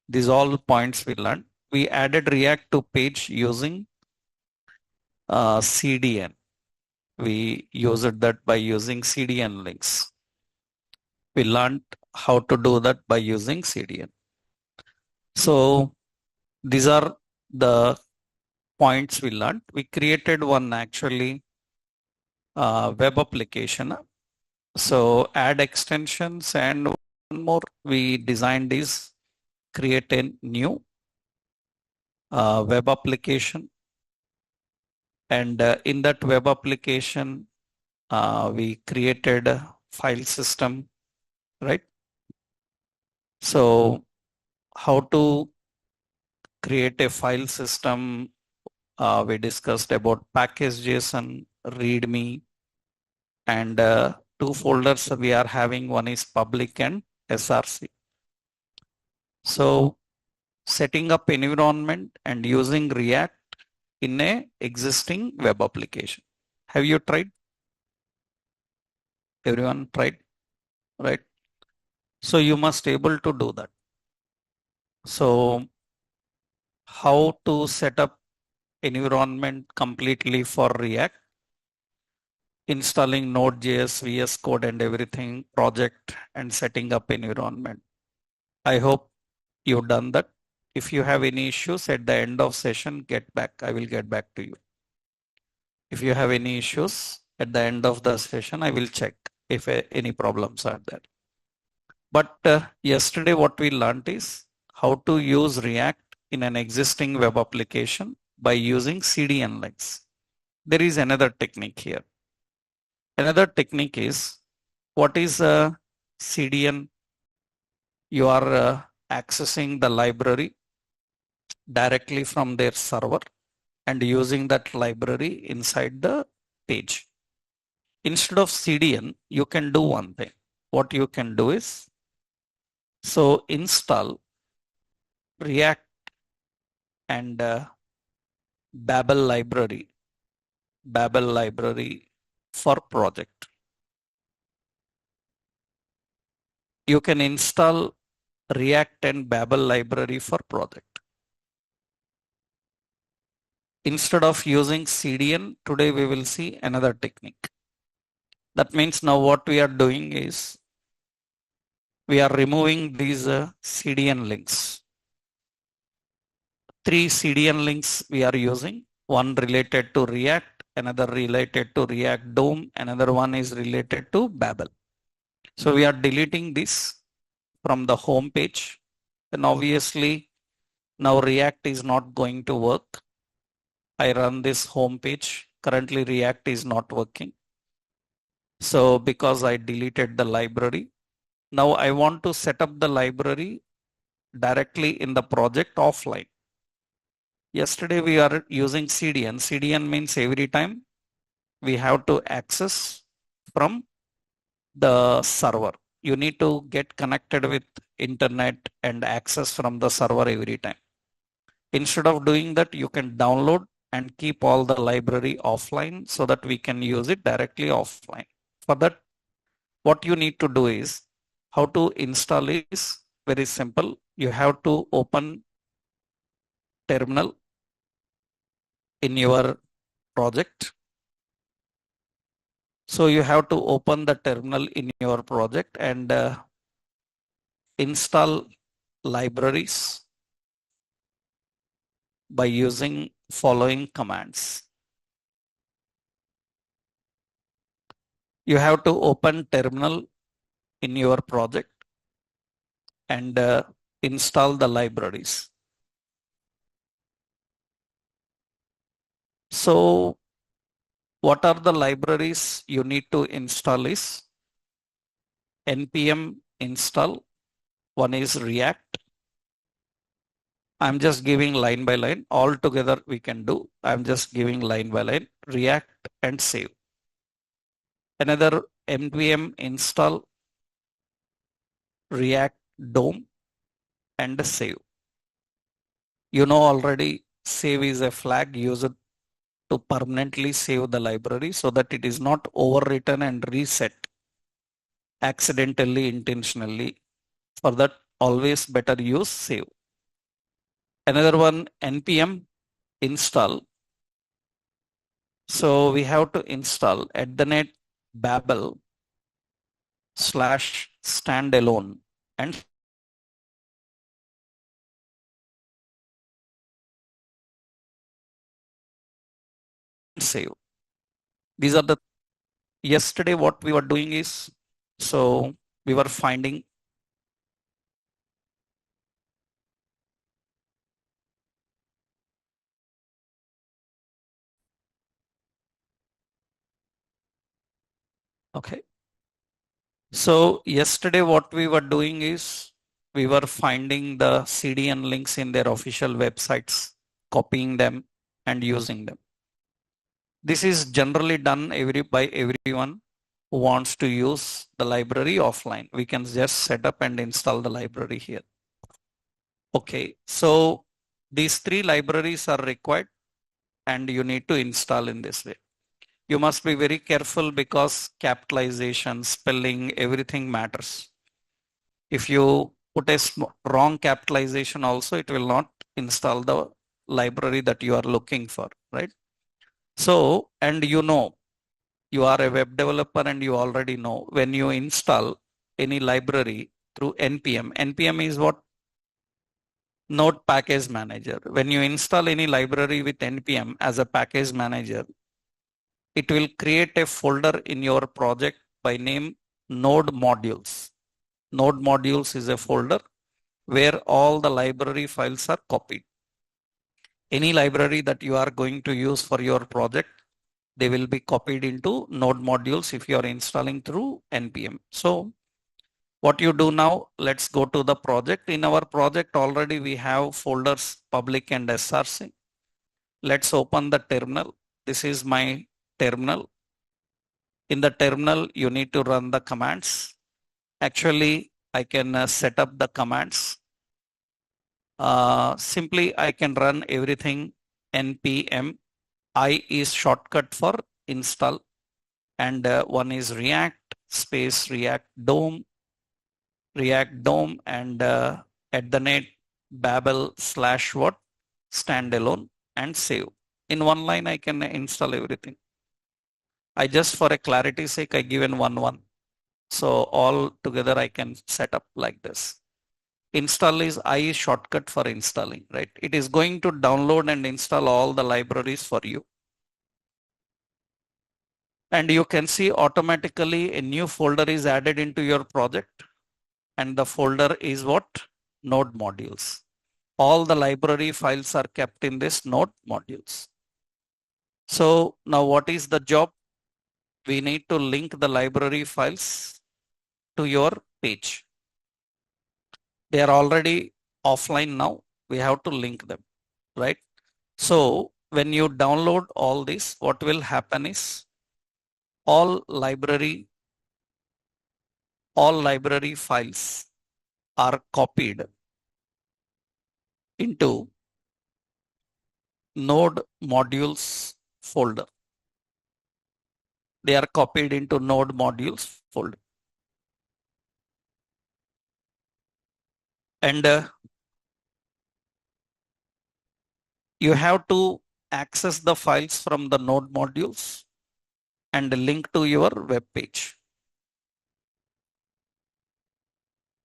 These all points we learned. We added React to page using CDN. We used that by using CDN links. We learned how to do that by using CDN. So these are the points we learned. We created one actually web application. So add extensions, and one more we designed is create a new web application. And in that web application, we created a file system, right? So how to create a file system? We discussed about package.json, readme, and two folders we are having. One is public and src. So setting up environment and using React in a existing web application. Have you tried? Everyone tried, right? So you must able to do that. So how to set up environment completely for React? Installing Node.js, VS Code and everything, project and setting up environment. I hope you've done that. If you have any issues at the end of session, get back. I will get back to you. If you have any issues at the end of the session, I will check if any problems are there. But yesterday what we learned is how to use React in an existing web application by using CDN links. There is another technique here. Another technique is, what is a CDN? You are accessing the library directly from their server and using that library inside the page. Instead of CDN, you can do one thing. What you can do is, so install React and Babel library for project. You can install React and Babel library for project. Instead of using CDN, today we will see another technique. That means now what we are doing is, we are removing these CDN links. 3 CDN links we are using. One related to React, another related to React DOM, another one is related to Babel. So we are deleting this from the home page. And obviously now React is not going to work. I run this home page. Currently React is not working. So because I deleted the library, now I want to set up the library directly in the project offline. Yesterday we are using CDN. CDN means every time we have to access from the server. You need to get connected with internet and access from the server every time. Instead of doing that, you can download and keep all the library offline so that we can use it directly offline. For that, what you need to do is, how to install is very simple. You have to open terminal in your project. So you have to open the terminal in your project and install libraries by using following commands. You have to open terminal in your project and install the libraries. So what are the libraries you need to install is npm install. One is React. I'm just giving line by line. All together we can do. I'm just giving line by line. React and save. Another npm install React DOM and save. You know already, save is a flag used to permanently save the library so that it is not overwritten and reset accidentally, intentionally. For that, always better use save. Another one, npm install. So we have to install @ babel / standalone and save. These are the yesterday what we were doing is, so we were finding okay. So yesterday what we were doing is we were finding the CDN links in their official websites, copying them and using them. This is generally done by everyone who wants to use the library offline. We can just set up and install the library here. Okay, so these 3 libraries are required and you need to install in this way. You must be very careful because capitalization, spelling, everything matters. If you put a wrong capitalization also, it will not install the library that you are looking for, right? So, and you are a web developer and you already know when you install any library through npm. npm is what? Node package manager. When you install any library with npm as a package manager, it will create a folder in your project by name node modules. Node modules is a folder where all the library files are copied. Any library that you are going to use for your project, they will be copied into node modules if you are installing through npm. So what you do now, let's go to the project. In our project already we have folders public and src. Let's open the terminal. This is my terminal. In the terminal, you need to run the commands. Actually, I can set up the commands. Simply, I can run everything npm. I is shortcut for install, and one is React space React DOM, and @babel / what standalone and save. In one line, I can install everything. I just for a clarity sake, I given one. So all together I can set up like this. Install is I shortcut for installing, right? It is going to download and install all the libraries for you. And you can see automatically a new folder is added into your project. And the folder is what? Node modules. All the library files are kept in this node modules. So now what is the job? We need to link the library files to your page. They are already offline now. We have to link them, right? So when you download all this, what will happen is all library files are copied into node modules folder. They are copied into node modules folder. And you have to access the files from the node modules and link to your web page.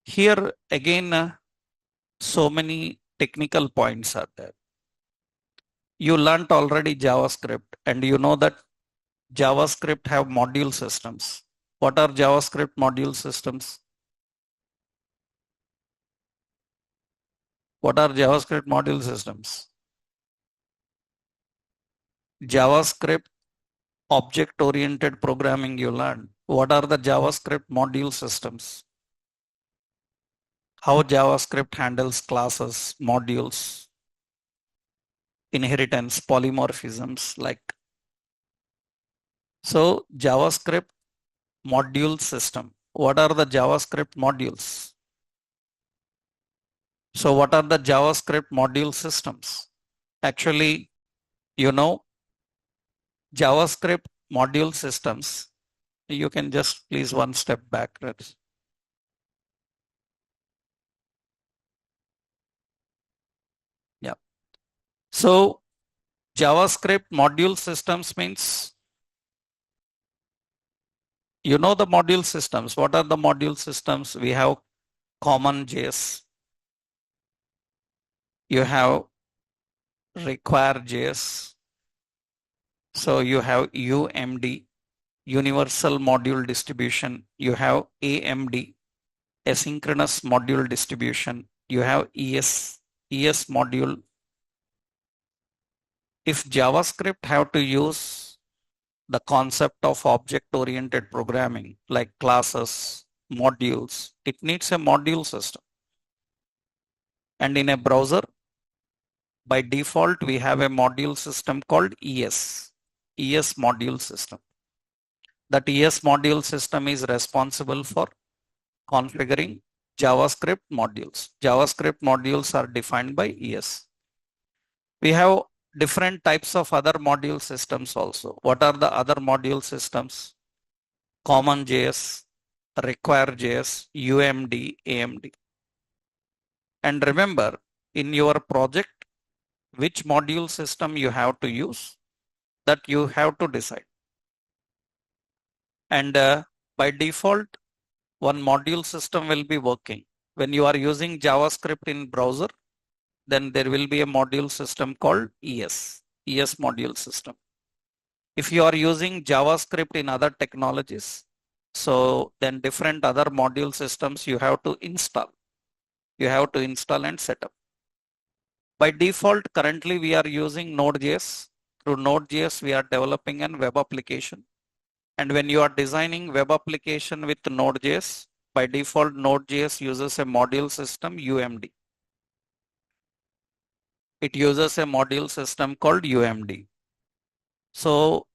Here again, so many technical points are there. You learnt already JavaScript, and you know that JavaScript have module systems. What are JavaScript module systems? What are JavaScript module systems? JavaScript object-oriented programming you learned. What are the JavaScript module systems? How JavaScript handles classes, modules, inheritance, polymorphisms like. So JavaScript module system. What are the JavaScript modules? So what are the JavaScript module systems? Actually, JavaScript module systems. You can just please one step back. Yeah. So JavaScript module systems means, you know, the module systems. What are the module systems? We have common JS. You have require JS. So you have UMD, universal module distribution. You have AMD, asynchronous module distribution. You have ES module. If JavaScript have to use the concept of object-oriented programming like classes, modules, it needs a module system. And in a browser, by default, we have a module system called ES module system. That ES module system is responsible for configuring JavaScript modules. JavaScript modules are defined by ES. We have different types of other module systems also. What are the other module systems? Common JS, require JS, UMD, AMD. And remember, in your project, which module system you have to use, that you have to decide. And by default, one module system will be working. When you are using JavaScript in browser, then there will be a module system called ES module system. If you are using JavaScript in other technologies, so then different other module systems you have to install. You have to install and set up. By default, currently we are using Node.js. Through Node.js, we are developing a web application. And when you are designing web application with Node.js, by default, Node.js uses a module system UMD. It uses a module system called UMD. So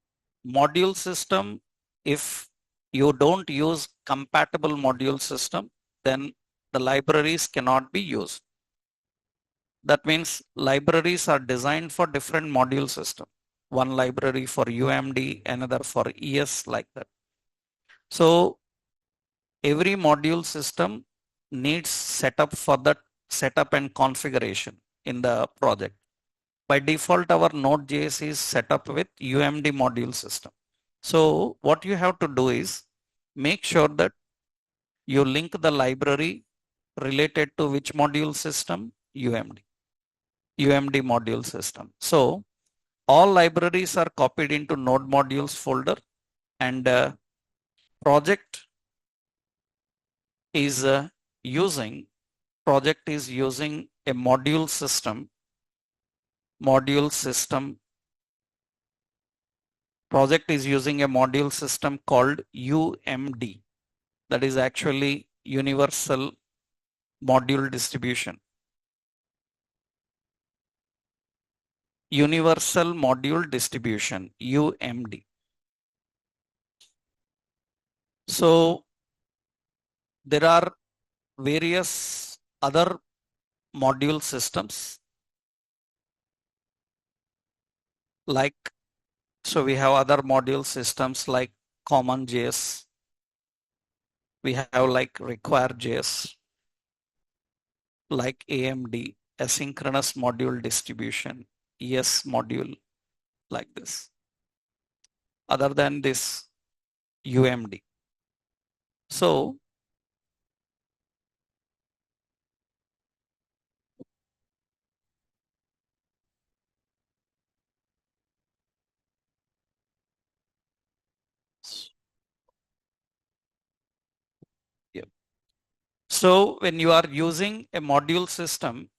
module system, if you don't use compatible module system, then the libraries cannot be used. That means libraries are designed for different module system. One library for UMD, another for ES, like that. So every module system needs setup for that setup and configuration in the project. By default, our Node.js is set up with UMD module system. So what you have to do is make sure that you link the library related to which module system? UMD module system. So all libraries are copied into node modules folder, and project is using a module system. Project is using a module system called UMD. That is actually universal module distribution. Universal module distribution, UMD. So there are various other module systems like, so we have other module systems like common JS. We have like require JS, like AMD, asynchronous module distribution, ES module, like this. Other than this, UMD. So yeah. So when you are using a module system,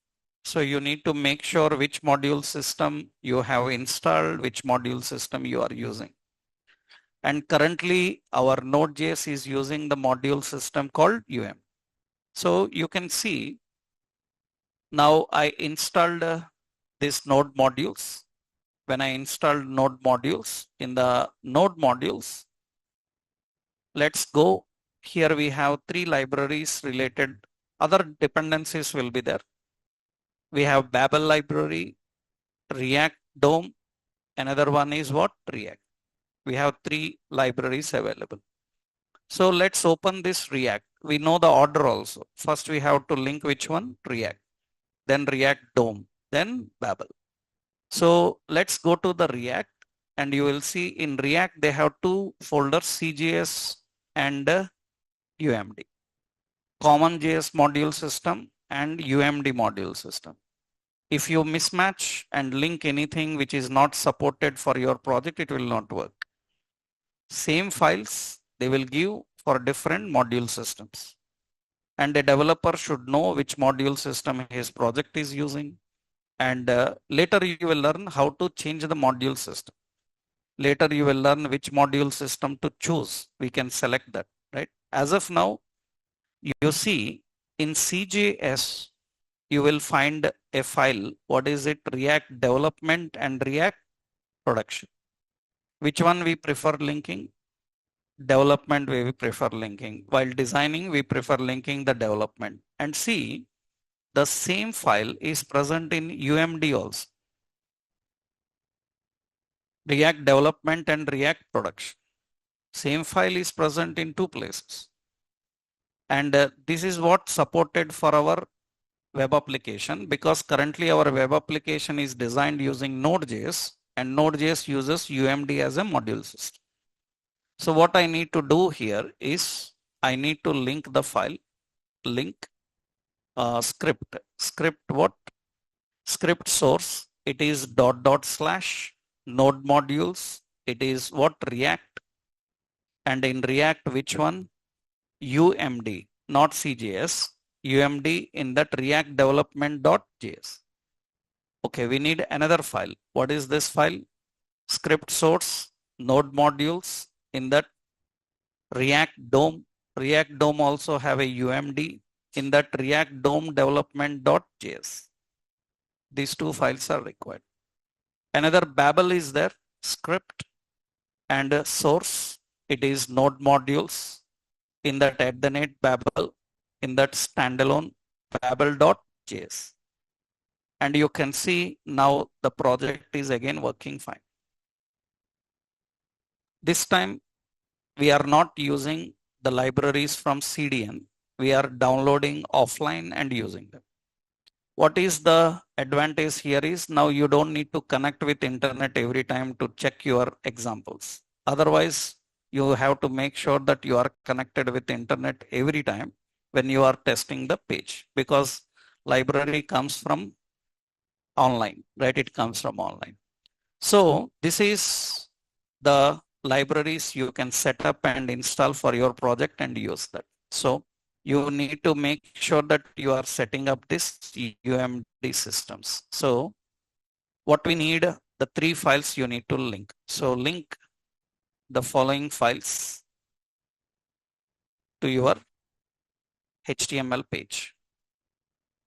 so you need to make sure which module system you have installed, which module system you are using. And currently our Node.js is using the module system called UM. So you can see now I installed these node modules. When I installed node modules, in the node modules, let's go. Here we have 3 libraries related. Other dependencies will be there. We have Babel library, React DOM. Another one is what? React. We have 3 libraries available. So let's open this React. We know the order also. First we have to link which one? React. Then React DOM. Then Babel. So let's go to the React, and you will see in React they have two folders, CJS and UMD, common JS module system and UMD module system. If you mismatch and link anything which is not supported for your project, it will not work. Same files they will give for different module systems. And a developer should know which module system his project is using. And later you will learn how to change the module system. Later you will learn which module system to choose. We can select that, right? As of now, you see in CJS, you will find a file. What is it? React development and React production. Which one we prefer linking? Development we prefer linking. While designing, we prefer linking the development. And see, the same file is present in UMD also. React development and React production. Same file is present in two places. And this is what supported for our web application, because currently our web application is designed using Node.js, and Node.js uses UMD as a module system. So what I need to do here is I need to link the file, link script what? Script source. It is // node modules. It is what? React. And in React, which one? UMD, not CJS. UMD in that React development.js. Okay, we need another file. What is this file? Script source, node modules in that React DOM. React DOM also have a UMD in that React DOM development.js. These two files are required. Another Babel is there, script and source. It is node modules in that Babel, in that standalone babel.js. And you can see now the project is again working fine. This time we are not using the libraries from CDN. We are downloading offline and using them. What is the advantage here is now you don't need to connect with internet every time to check your examples. Otherwise, you have to make sure that you are connected with internet every time when you are testing the page, because library comes from online, right? It comes from online. So this is the libraries you can set up and install for your project and use that. So you need to make sure that you are setting up this UMD systems. So what we need, the three files you need to link. So link the following files to your HTML page.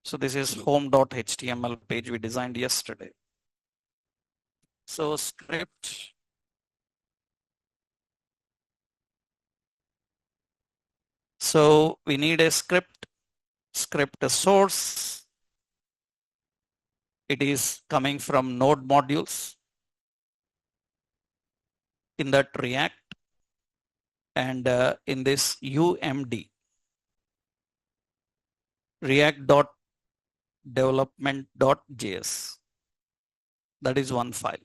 So this is home.html page we designed yesterday. So script, so we need a script source. It is coming from node modules in that React, and in this UMD, react.development.js. That is one file.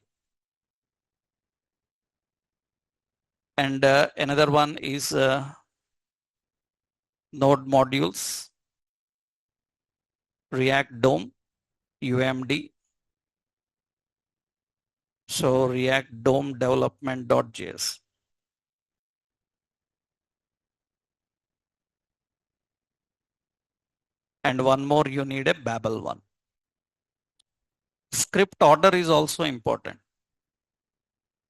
And another one is node modules, React DOM, UMD. So React DOM development.js. And one more, you need a Babel one. Script order is also important.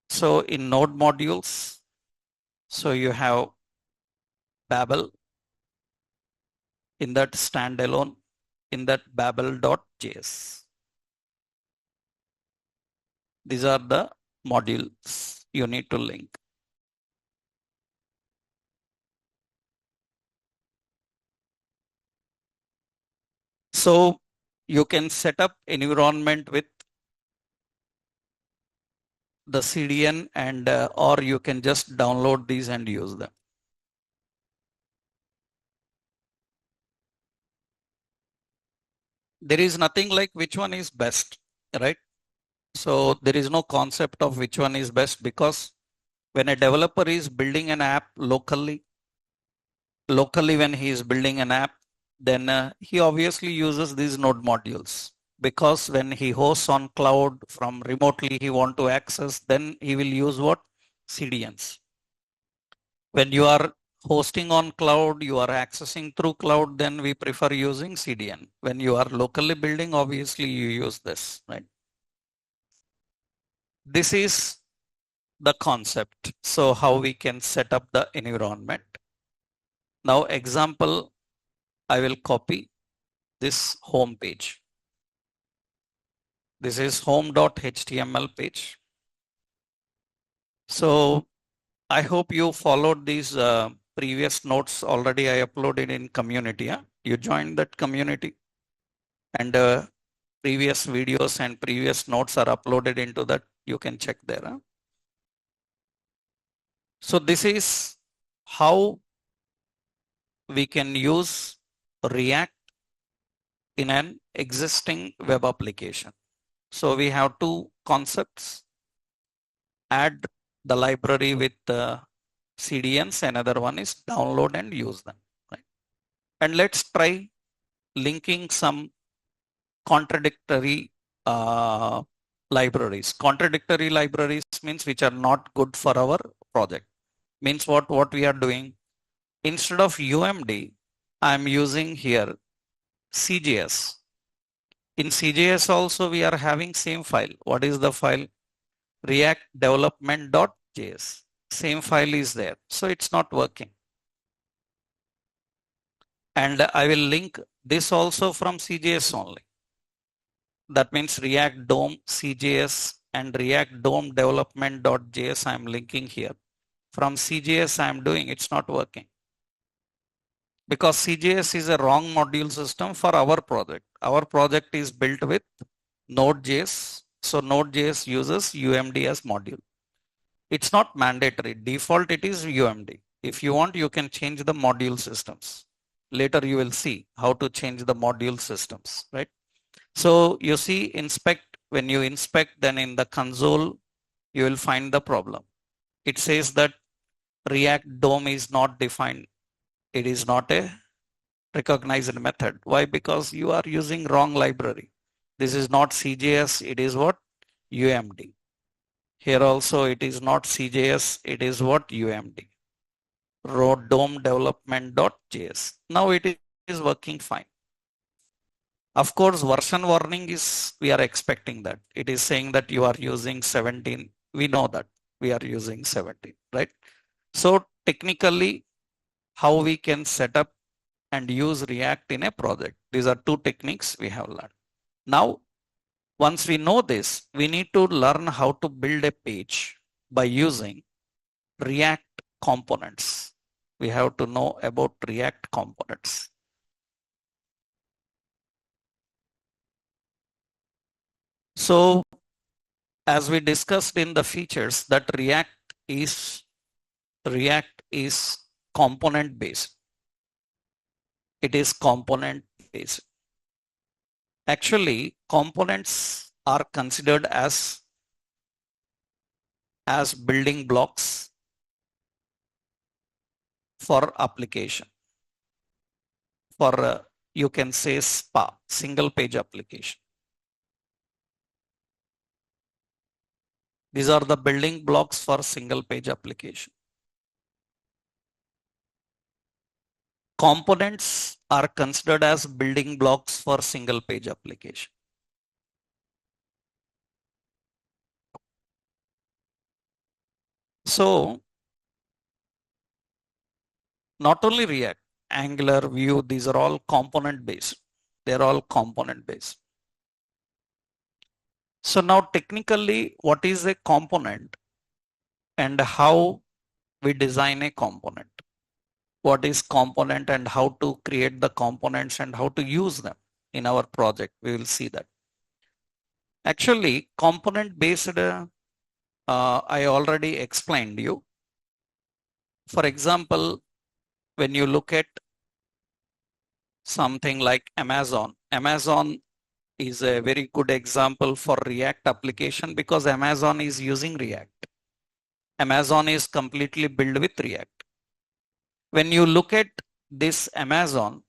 So in node modules, so you have Babel in that standalone, in that babel.js. These are the modules you need to link. So you can set up environment with the CDN, and or you can just download these and use them. There is nothing like which one is best, right? So there is no concept of which one is best, because when a developer is building an app locally when he is building an app, then he obviously uses these node modules, because when he hosts on cloud from remotely he want to access, then he will use what? CDNs. When you are hosting on cloud, you are accessing through cloud, then we prefer using CDN. When you are locally building, obviously you use this, right? This is the concept. So how we can set up the environment. Now example, I will copy this home page. This is home.html page. So I hope you followed these previous notes already. I uploaded in community. Yeah? You joined that community, and previous videos and previous notes are uploaded into that. You can check there. Huh? So this is how we can use React in an existing web application. So we have two concepts: add the library with CDNs. Another one is download and use them. Right? And let's try linking some contradictory libraries. Contradictory libraries means which are not good for our project. Means what we are doing, instead of UMD, I'm using here CJS. In CJS also we are having same file. What is the file? React development.js. Same file is there. So it's not working. And I will link this also from CJS only. That means React DOM CJS and React DOM development.js I am linking here. From CJS I am doing, it's not working. Because CJS is a wrong module system for our project. Our project is built with Node.js. So Node.js uses UMD as module. It's not mandatory. Default it is UMD. If you want, you can change the module systems. Later you will see how to change the module systems, right? So you see inspect, when you inspect, then in the console, you will find the problem. It says that React DOM is not defined. It is not a recognized method. Why? Because you are using wrong library. This is not CJS, it is what? UMD. Here also it is not CJS, it is what? UMD. DOM development.js. Now it is working fine. Of course, version warning is, we are expecting that. It is saying that you are using 17. We know that we are using 17, right? So technically, how we can set up and use React in a project. These are two techniques we have learned. Now, once we know this, we need to learn how to build a page by using React components. We have to know about React components. So as we discussed in the features, that React is component based. It is component based. Actually, components are considered as building blocks for application. For you can say SPA, single page application. These are the building blocks for single page application. Components are considered as building blocks for single page application. So not only React, Angular, Vue, these are all component based. They're all component based. So now technically, what is a component and how we design a component? What is component and how to create the components and how to use them in our project? We will see that. Actually, component based, I already explained you. For example, when you look at something like Amazon is a very good example for React application because Amazon is using React. Amazon is completely built with React. When you look at this Amazon,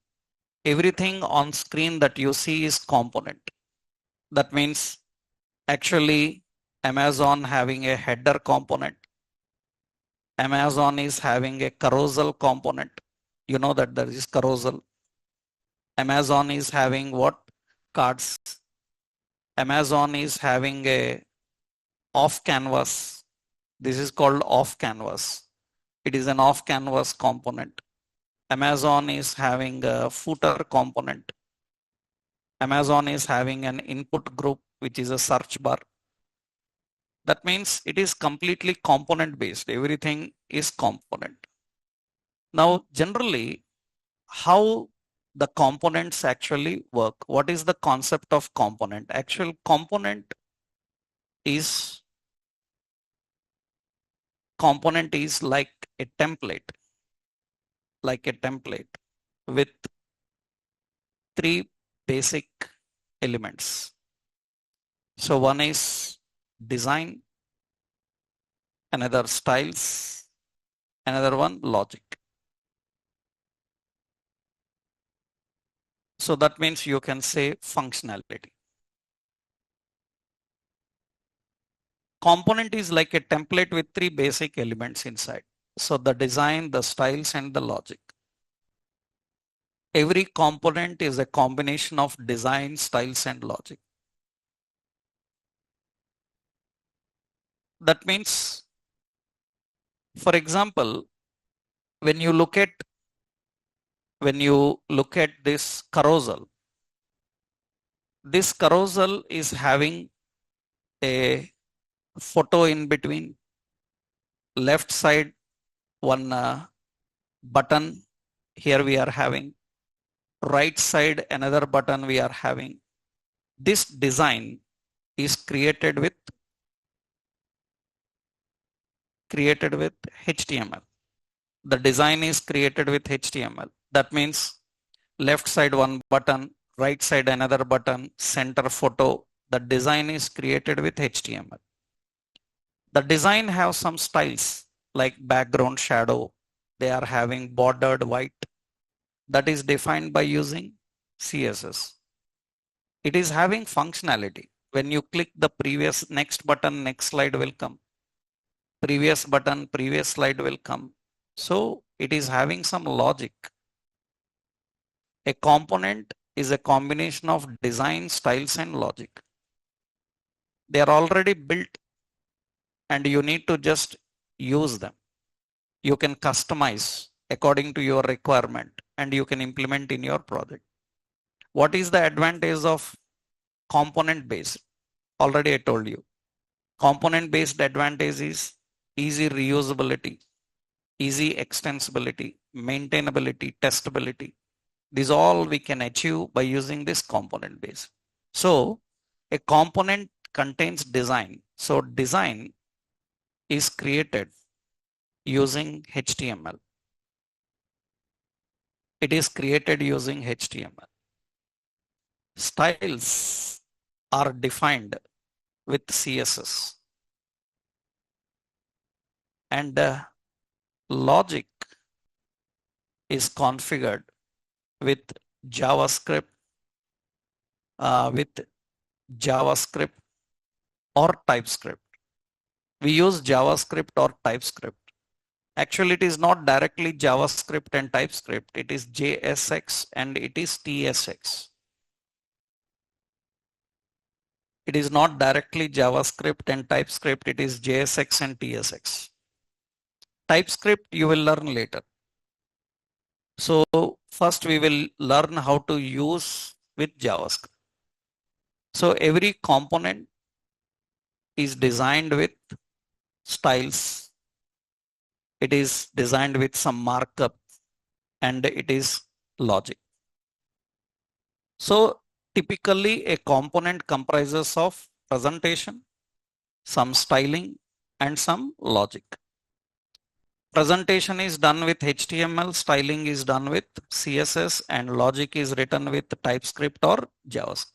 everything on screen that you see is component. That means actually Amazon having a header component. Amazon is having a carousel component. You know that there is carousel. Amazon is having what? Cards. Amazon is having a off canvas. This is called off canvas. It is an off canvas component. Amazon is having a footer component. Amazon is having an input group, which is a search bar. That means it is completely component based. Everything is component. Now, generally, how the components actually work? What is the concept of component? Actual component is like a template, with three basic elements. So one is design, another styles, another one logic. So that means you can say functionality. Component is like a template with three basic elements inside. So the design, the styles, and the logic. Every component is a combination of design, styles, and logic. That means, for example, when you look at this carousel is having a photo in between. Left side one button here we are having. Right side another button we are having. This design is created with HTML. The design is created with HTML. That means left side one button, right side another button, center photo. The design is created with HTML. The design have some styles like background shadow. They are having bordered white. That is defined by using CSS. It is having functionality. When you click the previous next button, next slide will come. Previous button, previous slide will come. So it is having some logic. A component is a combination of design, styles, and logic. They are already built and you need to just use them. You can customize according to your requirement and you can implement in your project. What is the advantage of component based? Already I told you. Component based advantage is easy reusability, easy extensibility, maintainability, testability. These all we can achieve by using this component base. So a component contains design. So design is created using HTML. It is created using HTML. Styles are defined with CSS. And logic is configured with JavaScript, or TypeScript. We use JavaScript or TypeScript. Actually, it is not directly JavaScript and TypeScript. It is JSX and it is TSX. It is not directly JavaScript and TypeScript. It is JSX and TSX. TypeScript you will learn later. So first we will learn how to use with JavaScript. So every component is designed with styles. It is designed with some markup and it is logic. So typically a component comprises of presentation, some styling and some logic. Presentation is done with HTML, styling is done with CSS, and logic is written with TypeScript or JavaScript.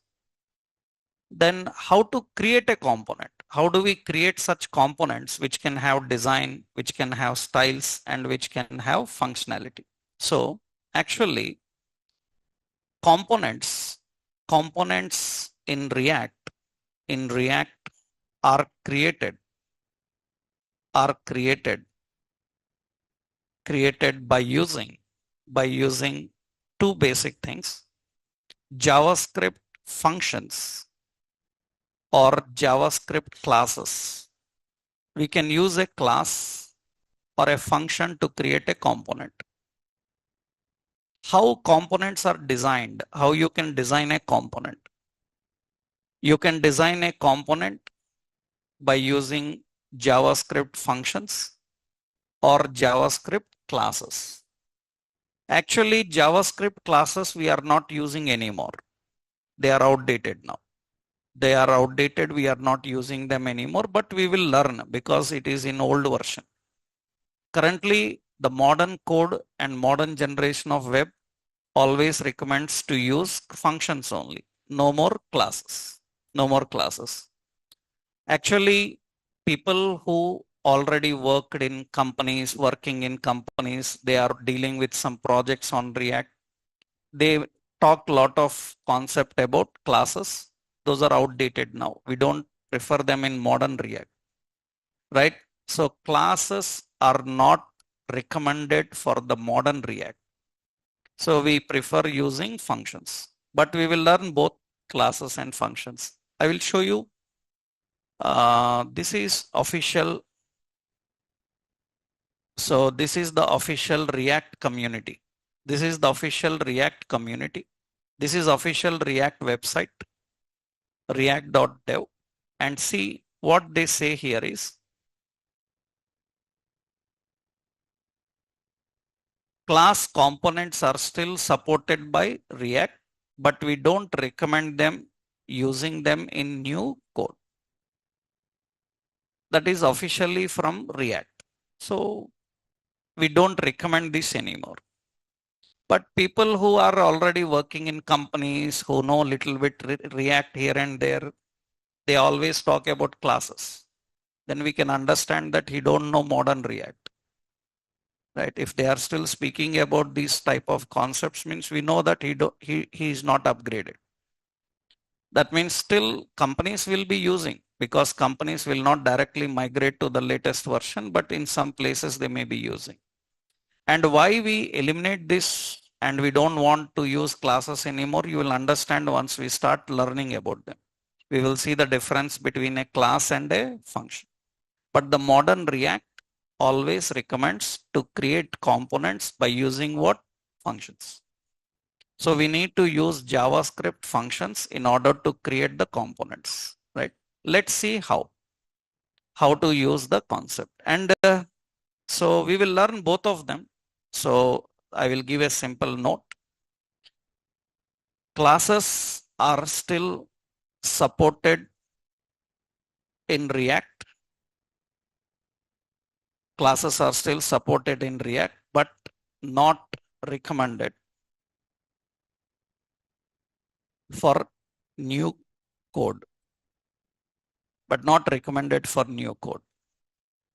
Then how to create a component? How do we create such components which can have design, which can have styles, and which can have functionality? So actually components, components in React are created, are created, created by using two basic things: JavaScript functions or JavaScript classes. We can use a class or a function to create a component. How components are designed, how you can design a component. You can design a component by using JavaScript functions or JavaScript classes. Actually, JavaScript classes we are not using anymore. They are outdated now. They are outdated. We are not using them anymore, but we will learn because it is in old version. Currently, the modern code and modern generation of web always recommends to use functions only. No more classes. No more classes. Actually, people who already worked in companies, working in companies, they are dealing with some projects on React. They talk a lot of concept about classes. Those are outdated now. We don't prefer them in modern React, right? So classes are not recommended for the modern React. So we prefer using functions, but we will learn both classes and functions. I will show you. This is official. So this is the official React community. This is the official React community. This is official React website, react.dev, and see what they say here is class components are still supported by React, but we don't recommend them using them in new code. That is officially from React. So we don't recommend this anymore. But people who are already working in companies who know little bit React here and there, they always talk about classes. Then we can understand that he don't know modern React. Right? If they are still speaking about these type of concepts, means we know that he is not upgraded. That means still companies will be using, because companies will not directly migrate to the latest version, but in some places they may be using. And why we eliminate this and we don't want to use classes anymore, you will understand once we start learning about them. We will see the difference between a class and a function. But the modern React always recommends to create components by using what? Functions. So we need to use JavaScript functions in order to create the components, right? Let's see how to use the concept. And so we will learn both of them. So I will give a simple note. Classes are still supported in React. Classes are still supported in React, but not recommended for new code. But not recommended for new code.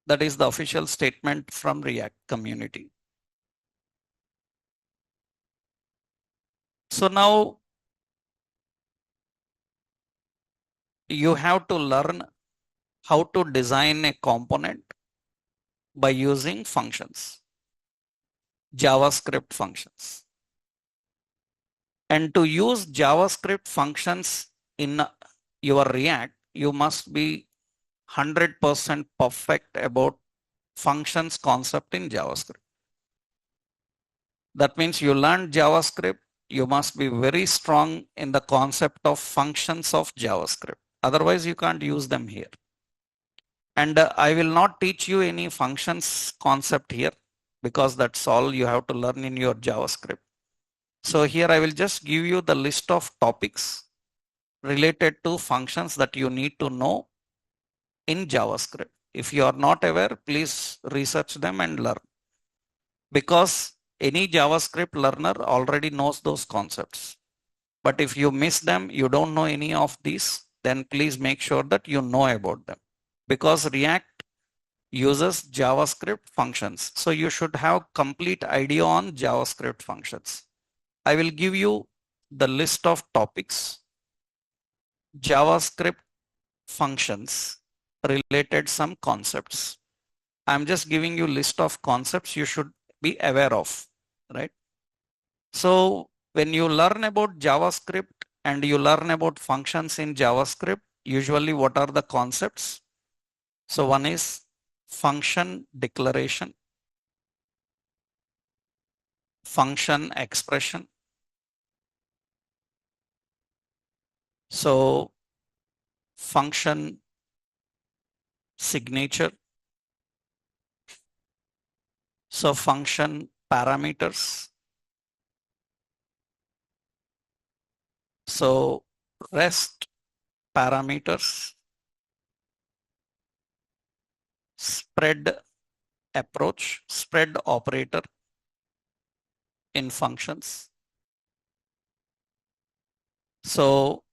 That is the official statement from React community. So now you have to learn how to design a component by using functions, JavaScript functions. And to use JavaScript functions in your React, you must be 100% perfect about functions concept in JavaScript. That means you learn JavaScript, you must be very strong in the concept of functions of JavaScript. Otherwise, you can't use them here. And I will not teach you any functions concept here, because that's all you have to learn in your JavaScript. So here I will just give you the list of topics related to functions that you need to know in JavaScript. If you are not aware, please research them and learn. Because any JavaScript learner already knows those concepts. But if you miss them, you don't know any of these, then please make sure that you know about them, because React uses JavaScript functions. So you should have complete idea on JavaScript functions. I will give you the list of topics, JavaScript functions, related some concepts. I'm just giving you list of concepts you should be aware of, right? So when you learn about JavaScript and you learn about functions in JavaScript, usually what are the concepts? So one is function declaration, function expression. So function signature. So function parameters. So REST parameters, spread approach, spread operator in functions. So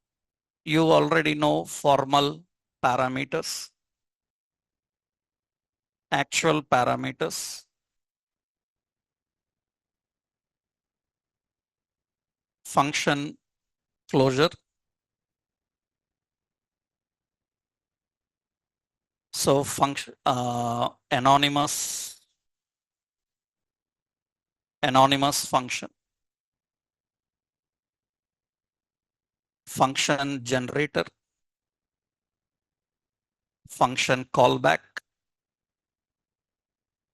you already know formal parameters, actual parameters, function closure. So function anonymous function, function generator, function callback,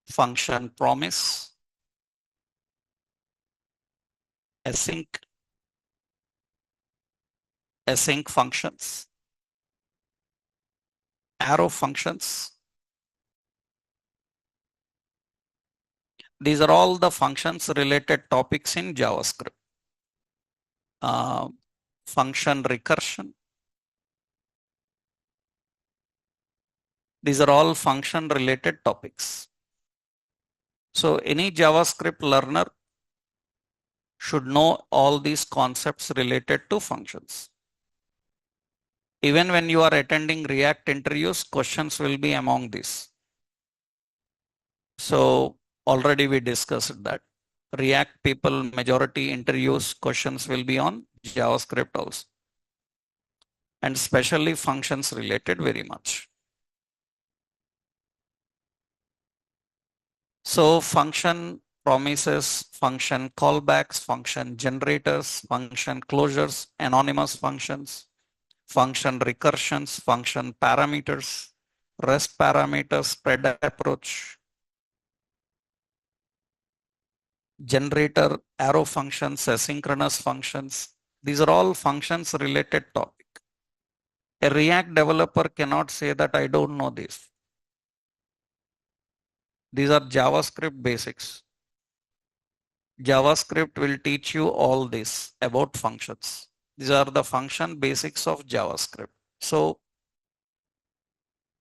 function promise, async functions, arrow functions. These are all the functions related topics in JavaScript. Function recursion. These are all function related topics. So any JavaScript learner should know all these concepts related to functions. Even when you are attending React interviews, questions will be among these. So already we discussed that. React people majority interviews questions will be on JavaScript also. And especially functions related very much. So function promises, function callbacks, function generators, function closures, anonymous functions, function recursions, function parameters, REST parameters, spread approach, generator, arrow functions, asynchronous functions. These are all functions related topic. A React developer cannot say that I don't know this. These are JavaScript basics. JavaScript will teach you all this about functions. These are the function basics of JavaScript. So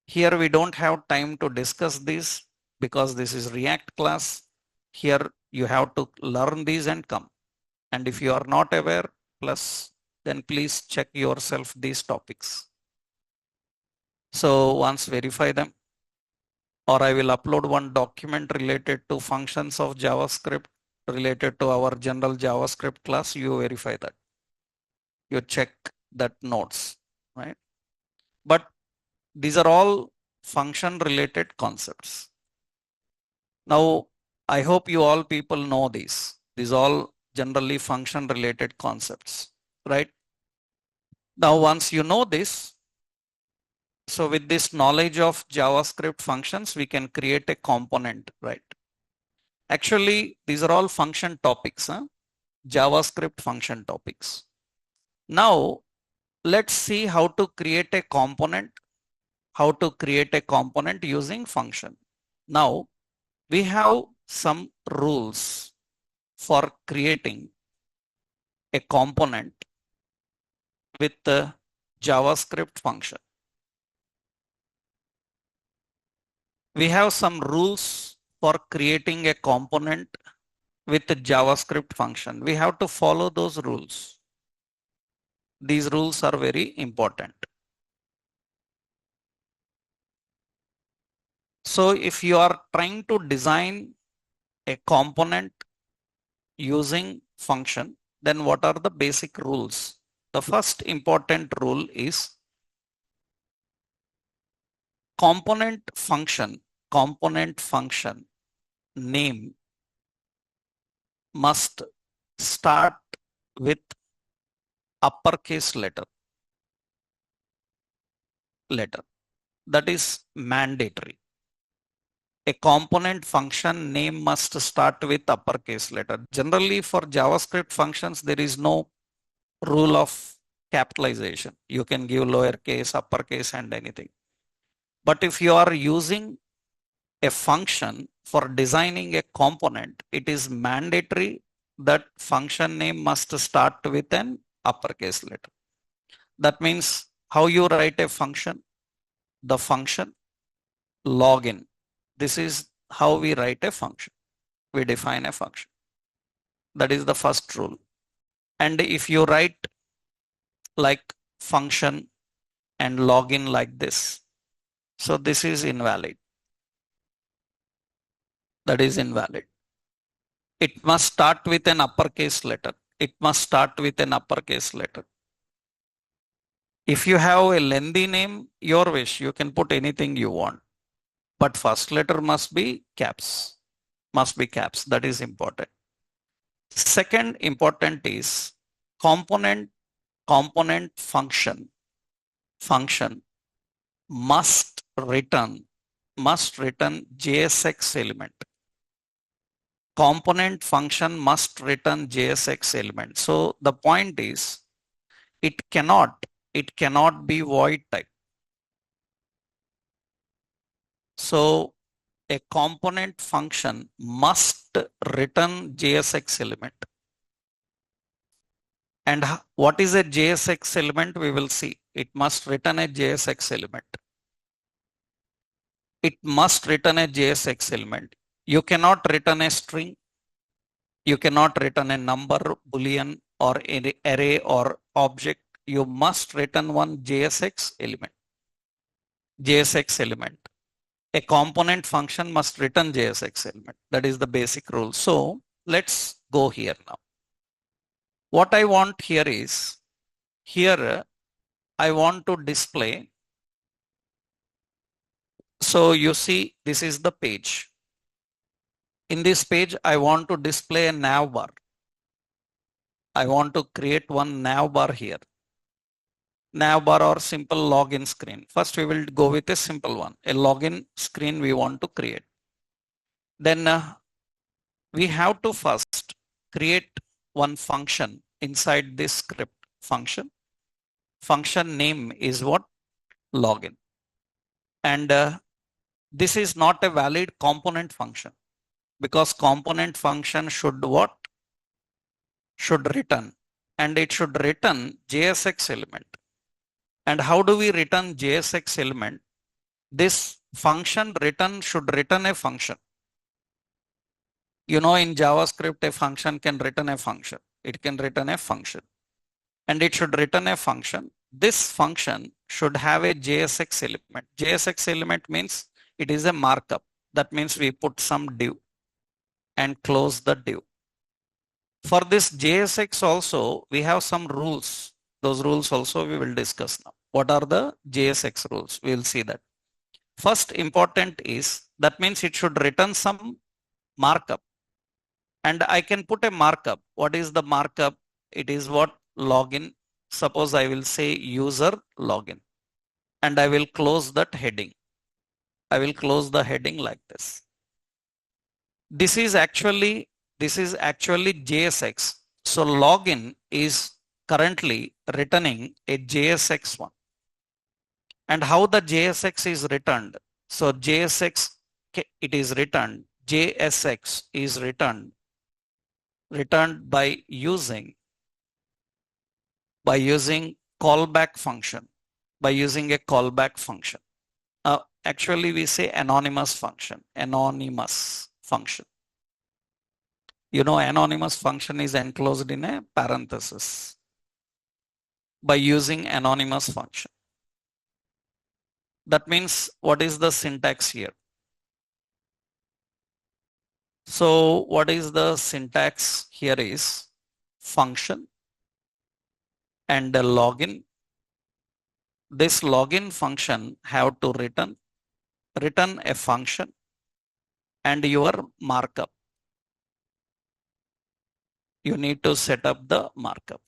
here we don't have time to discuss this because this is React class. Here you have to learn these and come. And if you are not aware, plus then please check yourself these topics. So once verify them, or I will upload one document related to functions of JavaScript related to our general JavaScript class. You verify that. You check that notes, right? But these are all function related concepts. Now, I hope you all people know these. These all generally function related concepts, right? Now, once you know this, so with this knowledge of JavaScript functions, we can create a component, right? Actually, these are all function topics, JavaScript function topics. Now, let's see how to create a component, using function. Now, we have some rules for creating a component with the JavaScript function. We have some rules for creating a component with the JavaScript function. We have to follow those rules. These rules are very important. So if you are trying to design a component using function, then what are the basic rules? The first important rule is component function name must start with uppercase letter. That is mandatory. A component function name must start with uppercase letter. Generally for JavaScript functions, there is no rule of capitalization. You can give lowercase, uppercase and anything. But if you are using a function for designing a component, it is mandatory that function name must start with an uppercase letter. That means how you write a function, the function login. This is how we write a function. We define a function. That is the first rule. And if you write like function and login like this, so this is invalid. That is invalid. It must start with an uppercase letter. It must start with an uppercase letter. If you have a lengthy name, your wish, you can put anything you want. But first letter must be caps. Must be caps. That is important. Second important is component function must return JSX element. Component function must return JSX element. So the point is it cannot be void type. So a component function must return JSX element. And what is a JSX element? We will see. It must return a JSX element. It must return a JSX element. You cannot return a string. You cannot return a number, boolean, or any array or object. You must return one JSX element. JSX element. A component function must return JSX element. That is the basic rule. So let's go here now. What I want here is, here I want to display. So you see, this is the page. In this page, I want to display a nav bar. I want to create one nav bar here. Nav bar or simple login screen. First, we will go with a simple one. A login screen we want to create. Then we have to first create one function inside this script function. Function name is what? Login. And this is not a valid component function because component function should what? Should return. And it should return JSX element. And how do we return JSX element? This function return should return a function. You know, in JavaScript, a function can return a function. It can return a function. And it should return a function. This function should have a JSX element. JSX element means it is a markup. That means we put some div and close the div. For this JSX also, we have some rules. Those rules also we will discuss now. What are the JSX rules? We will see that. First important is, that means it should return some markup. And I can put a markup. What is the markup? It is what? Login. Suppose I will say user login. And I will close that heading. I will close the heading like this. This is actually JSX. So login is currently returning a JSX one. And how the JSX is returned? So JSX, it is returned. JSX is returned by using callback function. By using a callback function. Actually, we say anonymous function. Anonymous function. You know, anonymous function is enclosed in a parenthesis. By using anonymous function. That means what is the syntax here? So what is the syntax here is function and a login. This login function have to return a function and your markup. You need to set up the markup.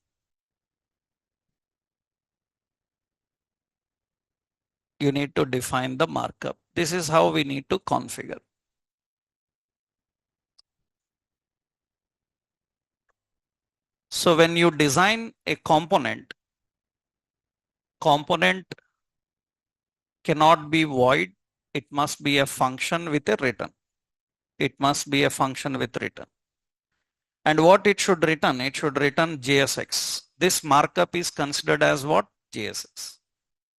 You need to define the markup. This is how we need to configure. So when you design a component cannot be void. It must be a function with a return. It must be a function with return. And what it should return? It should return JSX. This markup is considered as what? JSX.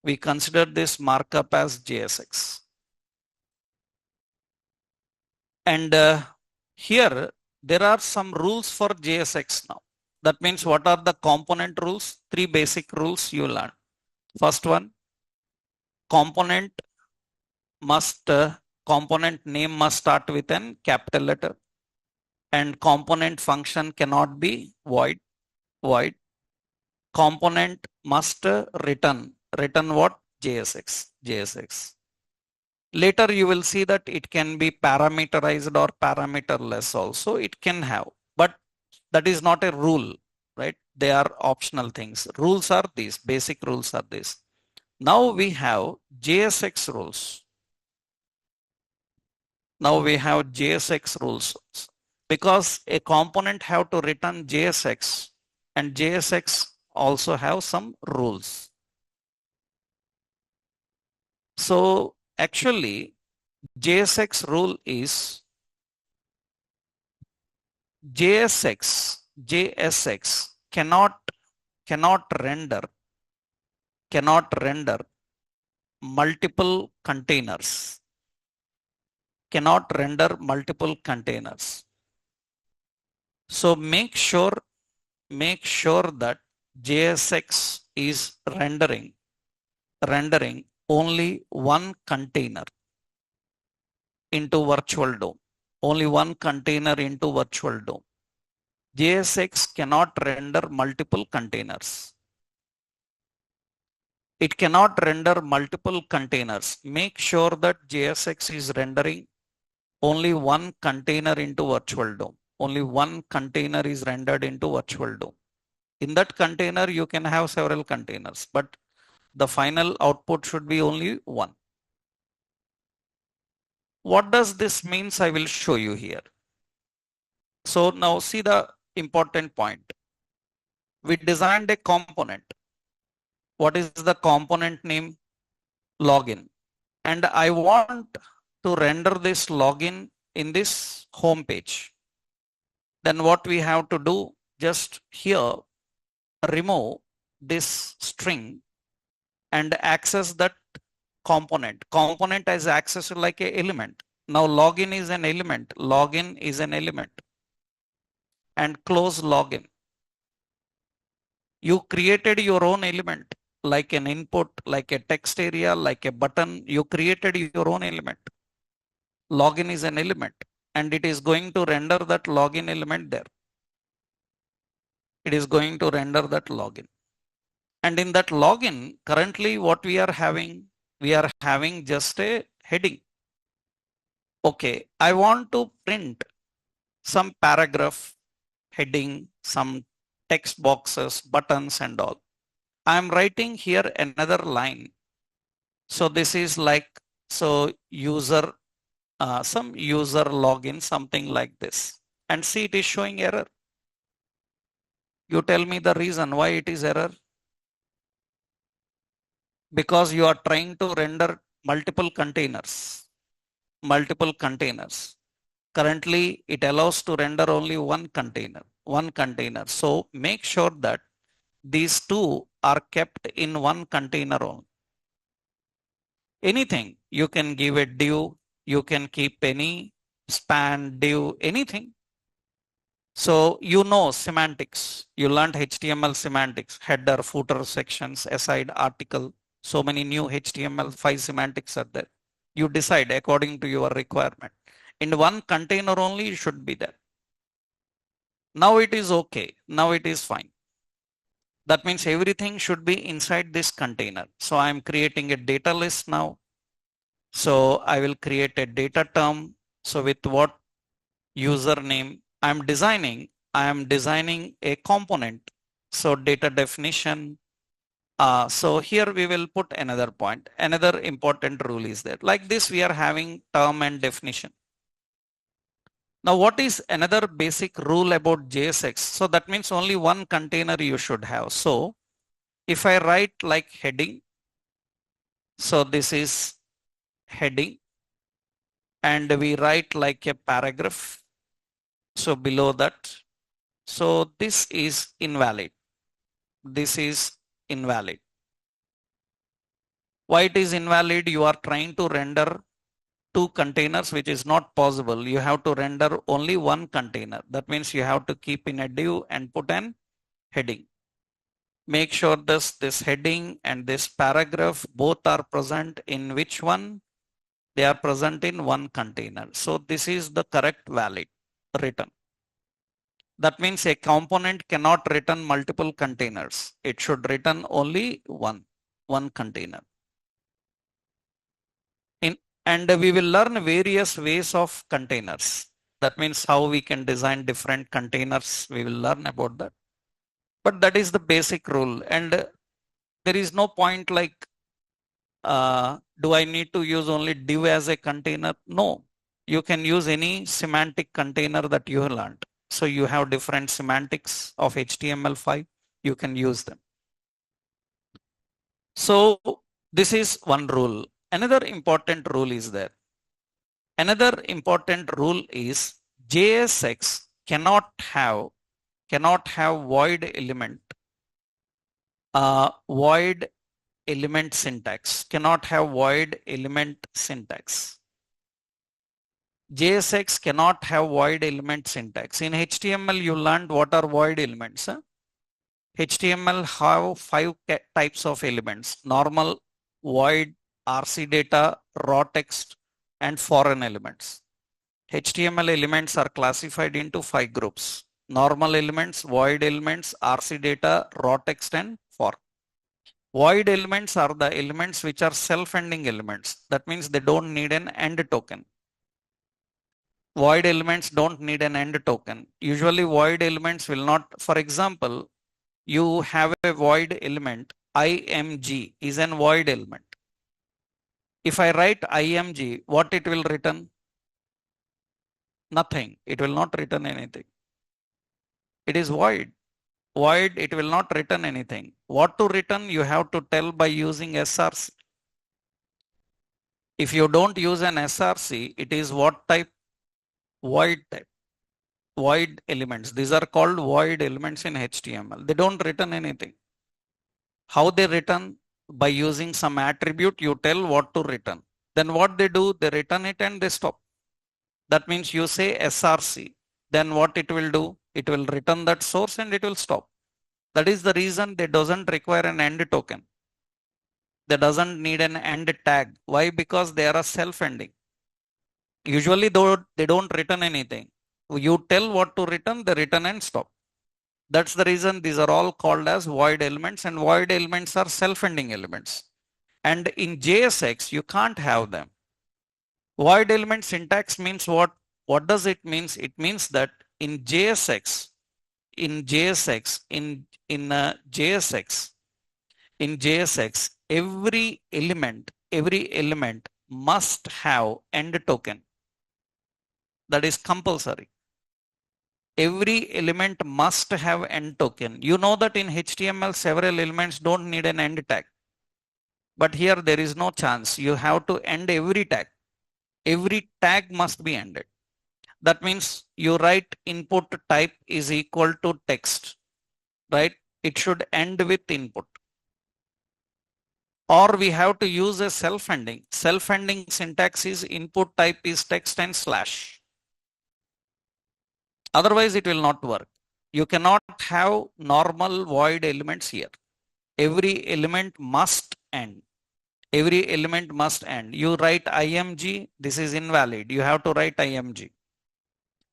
We consider this markup as JSX. And here there are some rules for JSX now. That means what are the component rules? Three basic rules you learn. First one, component name must start with an capital letter, and component function cannot be void. Component must return what? JSX. Later you will see that it can be parameterized or parameterless also. It can have, but that is not a rule, right? They are optional things. Rules are these, basic rules are these. Now we have JSX rules. Now we have JSX rules because a component have to return JSX, and JSX also have some rules. So actually JSX rule is JSX cannot render multiple containers. Cannot render multiple containers. So make sure that JSX is rendering only one container into virtual DOM. Only one container into virtual DOM. JSX cannot render multiple containers. It cannot render multiple containers. Make sure that JSX is rendering only one container into virtual DOM. Only one container is rendered into virtual DOM. In that container, you can have several containers, but the final output should be only one. What does this means? I will show you here. So now see the important point. We designed a component. What is the component name? Login. And I want to render this login in this home page. Then what we have to do, just here, remove this string and access that component. Component is accessed like an element. Now login is an element. Login is an element. And close login. You created your own element, like an input, like a text area, like a button. You created your own element. Login is an element, and it is going to render that login element there. It is going to render that login. And in that login, currently what we are having just a heading. Okay, I want to print some paragraph, heading, some text boxes, buttons and all. I am writing here another line. So this is like, so user, some user login, something like this. And see, it is showing error. You tell me the reason why it is error. Because you are trying to render multiple containers. Currently, it allows to render only one container. So make sure that these two are kept in one container only. Anything, you can give a div, you can keep any span, div, anything. So you know semantics. You learned HTML semantics, header, footer, sections, aside, article. So many new HTML5 semantics are there. You decide according to your requirement. In one container only it should be there. Now it is okay. Now it is fine. That means everything should be inside this container. So I'm creating a data list now. So I will create a data term. So with what username I am designing a component. So data definition. So here we will put another point. Another important rule is there. Like this, we are having term and definition. Now, what is another basic rule about JSX? So that means only one container you should have. So if I write like heading, so this is heading, and we write like a paragraph. So below that, so this is invalid. This is invalid. Why it is invalid? You are trying to render two containers, which is not possible. You have to render only one container. That means you have to keep in a div and put an heading. Make sure this heading and this paragraph both are present in which one? They are present in one container. So this is the correct valid return. That means a component cannot return multiple containers. It should return only one container. And we will learn various ways of containers. That means how we can design different containers. We will learn about that. But that is the basic rule. And there is no point like, do I need to use only div as a container? No, you can use any semantic container that you learned. So you have different semantics of HTML5. You can use them. So this is one rule. Another important rule is there. Another important rule is JSX cannot have void element. Void element syntax. Cannot have void element syntax. JSX cannot have void element syntax. In HTML, you learned what are void elements. Huh? HTML have 5 types of elements: normal, void, RC data, raw text, and foreign elements. HTML elements are classified into 5 groups: normal elements, void elements, RC data, raw text, and foreign. Void elements are the elements which are self-ending elements. That means they don't need an end token. Void elements don't need an end token. Usually void elements will not, for example, you have a void element, img is an void element. If I write img, what it will return? Nothing. It will not return anything. It is void. Void, it will not return anything. What to return? You have to tell by using src. If you don't use an src, it is what type? Void type. Void elements. These are called void elements in HTML. They don't return anything. How they return? By using some attribute, you tell what to return. Then what they do? They return it and they stop. That means you say src. Then what it will do? It will return that source and it will stop. That is the reason they doesn't require an end token. They doesn't need an end tag. Why? Because they are a self-ending. Usually though they don't return anything. You tell what to return, they return and stop. That's the reason these are all called as void elements, and void elements are self-ending elements. And in JSX, you can't have them. Void element syntax means what? What does it mean? It means that in JSX, every element must have end token. That is compulsory. Every element must have end token. You know that in HTML, several elements don't need an end tag. But here there is no chance. You have to end every tag. Every tag must be ended. That means you write input type is equal to text, right? It should end with input. Or we have to use a self-ending. Self-ending syntax is input type is text and slash. Otherwise, it will not work. You cannot have normal void elements here. Every element must end. Every element must end. You write IMG, this is invalid. You have to write IMG.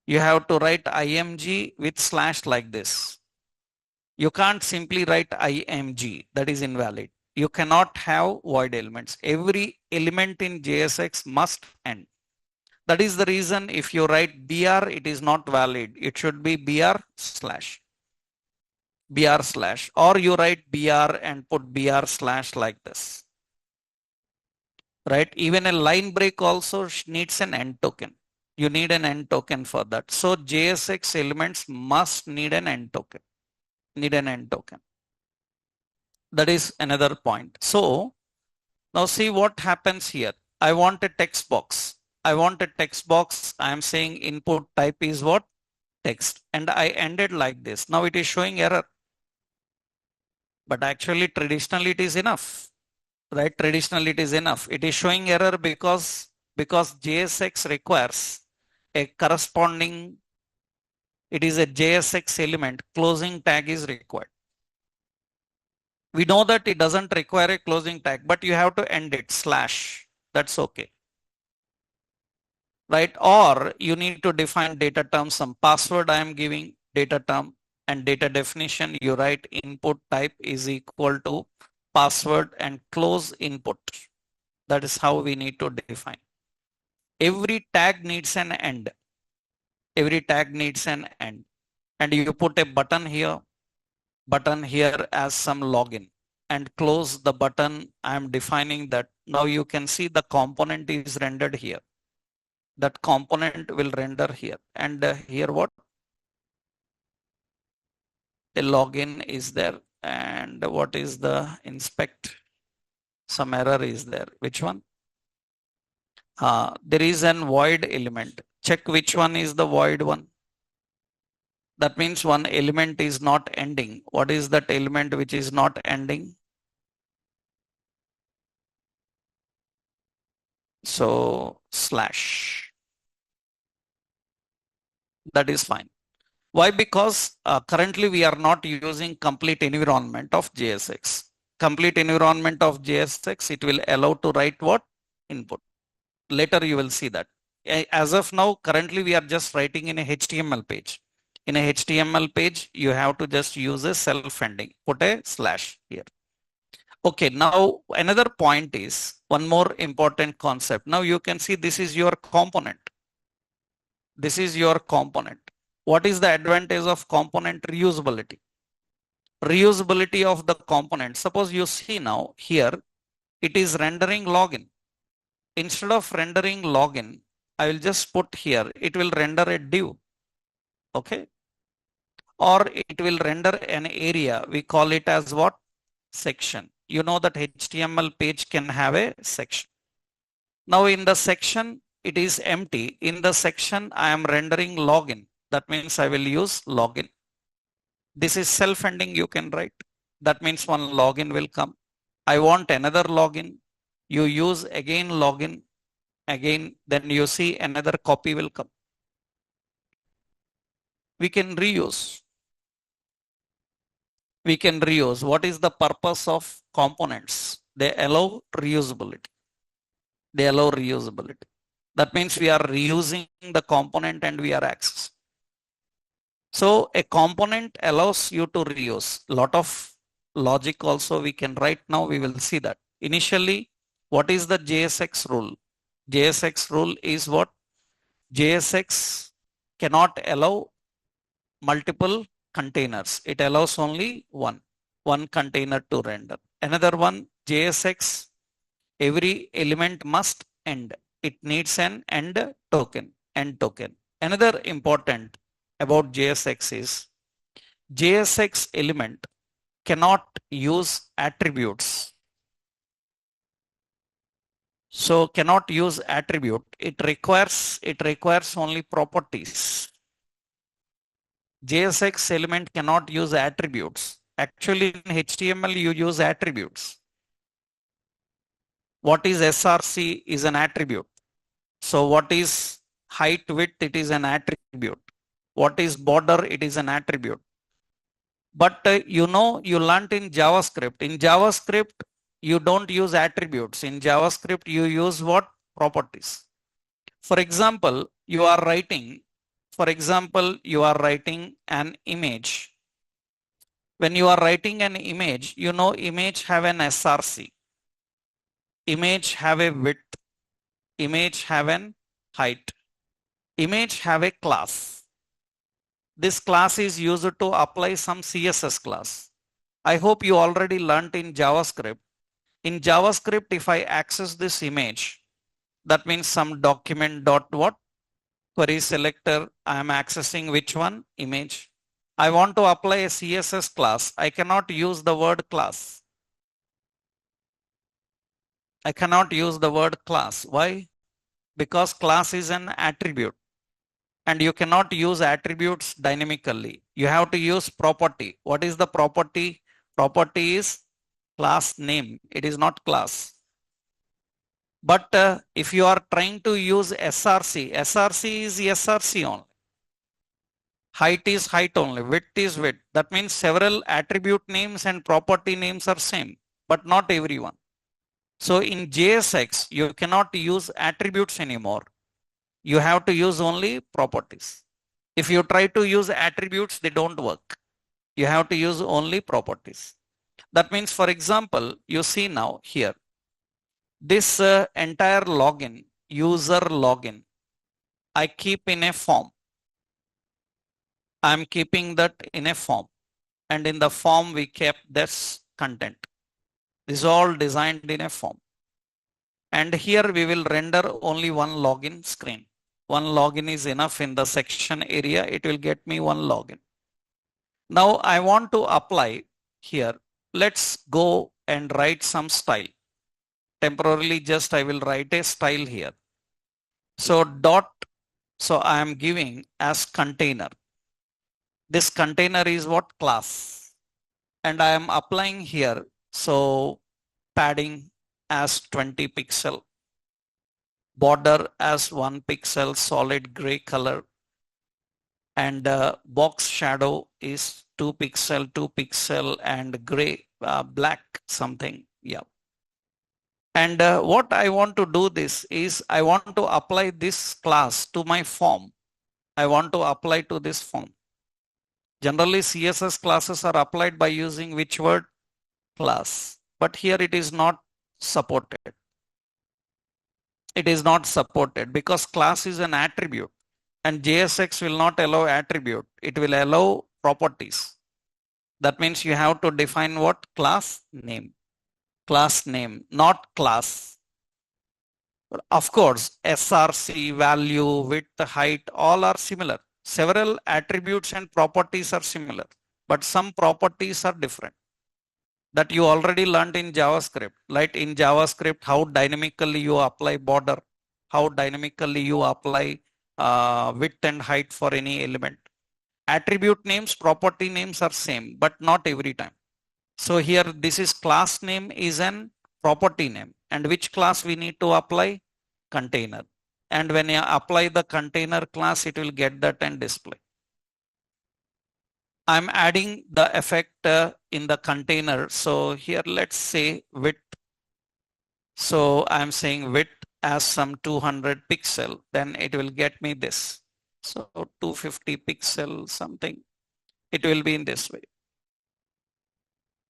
You have to write IMG with slash like this. You can't simply write IMG, that is invalid. You cannot have void elements. Every element in JSX must end. That is the reason if you write BR, it is not valid. It should be BR slash. BR slash. Or you write BR and put BR slash like this. Right? Even a line break also needs an end token. You need an end token for that. So JSX elements must need an end token. Need an end token. That is another point. So now see what happens here. I want a text box. I want a text box. I am saying input type is what? Text. And I ended like this. Now it is showing error. But actually traditionally it is enough. Right? Traditionally it is enough. It is showing error because JSX requires a corresponding, it is a JSX element, closing tag is required. We know that it doesn't require a closing tag, but you have to end it slash. That's okay. Right? Or you need to define data term, some password I am giving, data term and data definition. You write input type is equal to password and close input. That is how we need to define. Every tag needs an end. Every tag needs an end. And you put a button here as some login and close the button. I am defining that. Now you can see the component is rendered here. That component will render here. And here what? The login is there. And what is the inspect? Some error is there. Which one? There is an void element. Check which one is the void one. That means one element is not ending. What is that element which is not ending? So slash. That is fine. Why? Because currently we are not using complete environment of JSX. Complete environment of JSX, it will allow to write what? Input. Later you will see that. As of now, currently we are just writing in a HTML page. In a HTML page, you have to just use a self-ending. Put a slash here. Okay, now another point is one more important concept. Now you can see this is your component. This is your component. What is the advantage of component? Reusability? Reusability of the component. Suppose you see now here, it is rendering login. Instead of rendering login, I will just put here, it will render a div. Okay. Or it will render an area. We call it as what? Section. You know that HTML page can have a section. Now in the section, it is empty. In the section, I am rendering login. That means I will use login. This is self-ending, you can write. That means one login will come. I want another login. You use again login. Again, then you see another copy will come. We can reuse. We can reuse. What is the purpose of components? They allow reusability. They allow reusability. That means we are reusing the component and we are accessing. So a component allows you to reuse. Lot of logic also we can write now. We will see that. Initially, what is the JSX rule? JSX rule is what? JSX cannot allow multiple containers. It allows only one container to render. Another one, JSX, every element must end. It needs an end token. Another important about JSX is JSX element cannot use attributes. So cannot use attribute. It requires only properties. JSX element cannot use attributes. Actually, in HTML, you use attributes. What is SRC is an attribute. So what is height, width, it is an attribute. What is border, it is an attribute. But you know, you learned in JavaScript. In JavaScript, you don't use attributes. In JavaScript, you use what? Properties. For example, you are writing an image. When you are writing an image, you know image have an SRC, image have a width, image have an height, image have a class. This class is used to apply some CSS class. I hope you already learnt in JavaScript. In JavaScript, if I access this image, that means some document dot what? Query selector, I am accessing which one? Image. I want to apply a CSS class. I cannot use the word class. I cannot use the word class. Why? Because class is an attribute and you cannot use attributes dynamically. You have to use property. What is the property? Property is class name. It is not class. But if you are trying to use SRC, SRC is SRC only. Height is height only, width is width. That means several attribute names and property names are same, but not everyone. So in JSX, you cannot use attributes anymore. You have to use only properties. If you try to use attributes, they don't work. You have to use only properties. That means, for example, you see now here, this entire login, user login, I keep in a form. I'm keeping that in a form. And in the form, we kept this content. This is all designed in a form. And here we will render only one login screen. One login is enough in the section area. It will get me one login. Now I want to apply here. Let's go and write some style. Temporarily, just I will write a style here. So I am giving as container. This container is what? Class. And I am applying here. So padding as 20 pixel. Border as 1 pixel, solid gray color. And box shadow is 2 pixel and gray, black something. Yeah. And what I want to do this is I want to apply this class to my form. I want to apply to this form. Generally, CSS classes are applied by using which word? Class. But here it is not supported. It is not supported because class is an attribute and JSX will not allow attribute. It will allow properties. That means you have to define what? Class name. Class name, not class. Of course, SRC, value, width, height, all are similar. Several attributes and properties are similar, but some properties are different. That you already learned in JavaScript. Like in JavaScript, how dynamically you apply border, how dynamically you apply width and height for any element. Attribute names, property names are same, but not every time. So here this is class name is an property name. And which class we need to apply? Container. And when you apply the container class, it will get that and display. I'm adding the effect in the container. So here let's say width. So I'm saying width as some 200 pixel, then it will get me this. So 250 pixel something, it will be in this way.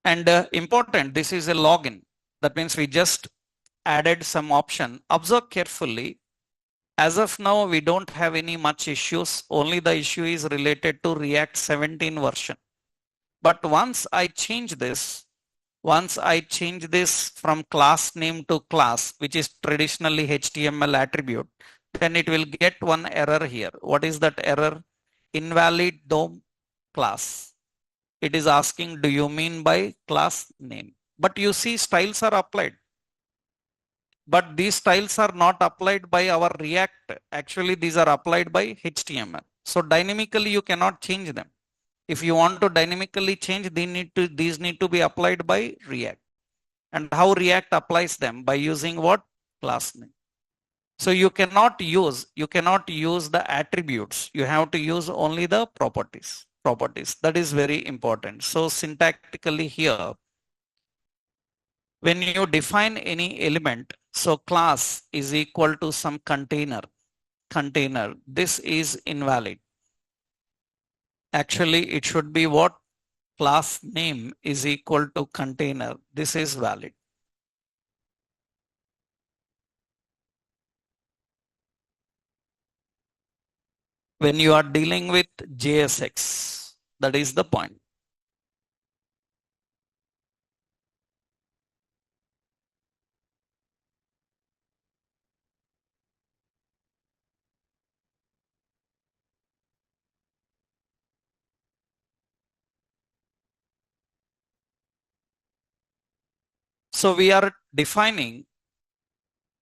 And important, this is a login. That means we just added some option. Observe carefully. As of now, we don't have any much issues. Only the issue is related to React 17 version. But once I change this from class name to class, which is traditionally HTML attribute, then it will get one error here. What is that error? Invalid DOM class. It is asking, do you mean by class name? But you see styles are applied. But these styles are not applied by our React. Actually, these are applied by HTML. So dynamically, you cannot change them. If you want to dynamically change, these need to be applied by React. And how React applies them? By using what? Class name. So you cannot use the attributes. You have to use only the properties. That is very important. So syntactically here, When you define any element, so class is equal to some container, this is invalid. Actually, it should be what? Class name is equal to container. This is valid. When you are dealing with JSX, that is the point. So we are defining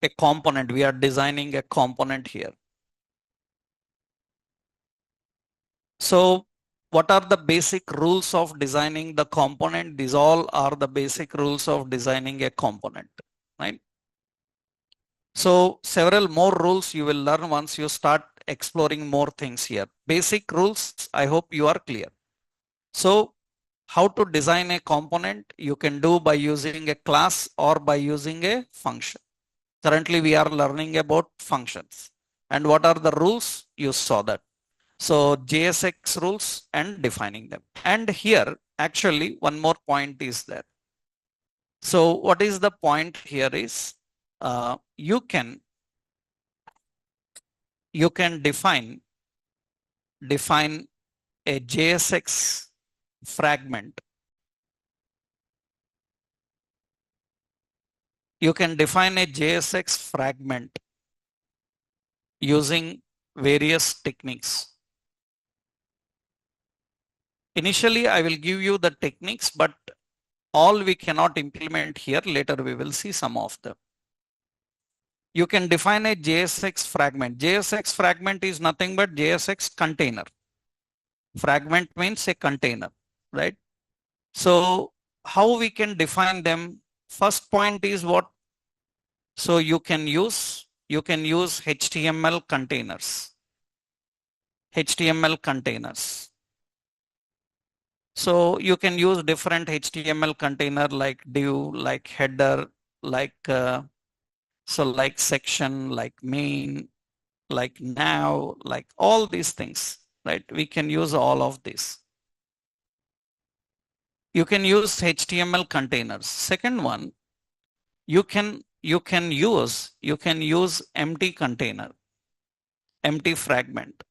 a component. We are designing a component here. So what are the basic rules of designing the component? These all are the basic rules of designing a component, right? So several more rules you will learn once you start exploring more things here. Basic rules, I hope you are clear. So how to design a component? You can do by using a class or by using a function. Currently, we are learning about functions. And what are the rules? You saw that. So JSX rules and defining them. And here, actually, one more point is there. So what is the point here is you can define a JSX fragment. You can define a JSX fragment using various techniques. Initially, I will give you the techniques, but all we cannot implement here. Later, we will see some of them. You can define a JSX fragment. JSX fragment is nothing but JSX container. Fragment means a container, right? So how we can define them? First point is what? So you can use HTML containers. HTML containers. So you can use different HTML container like div, like header, like like section, like main, like now, like all these things, right? We can use all of this. You can use HTML containers. Second one, you can use empty container, empty fragment.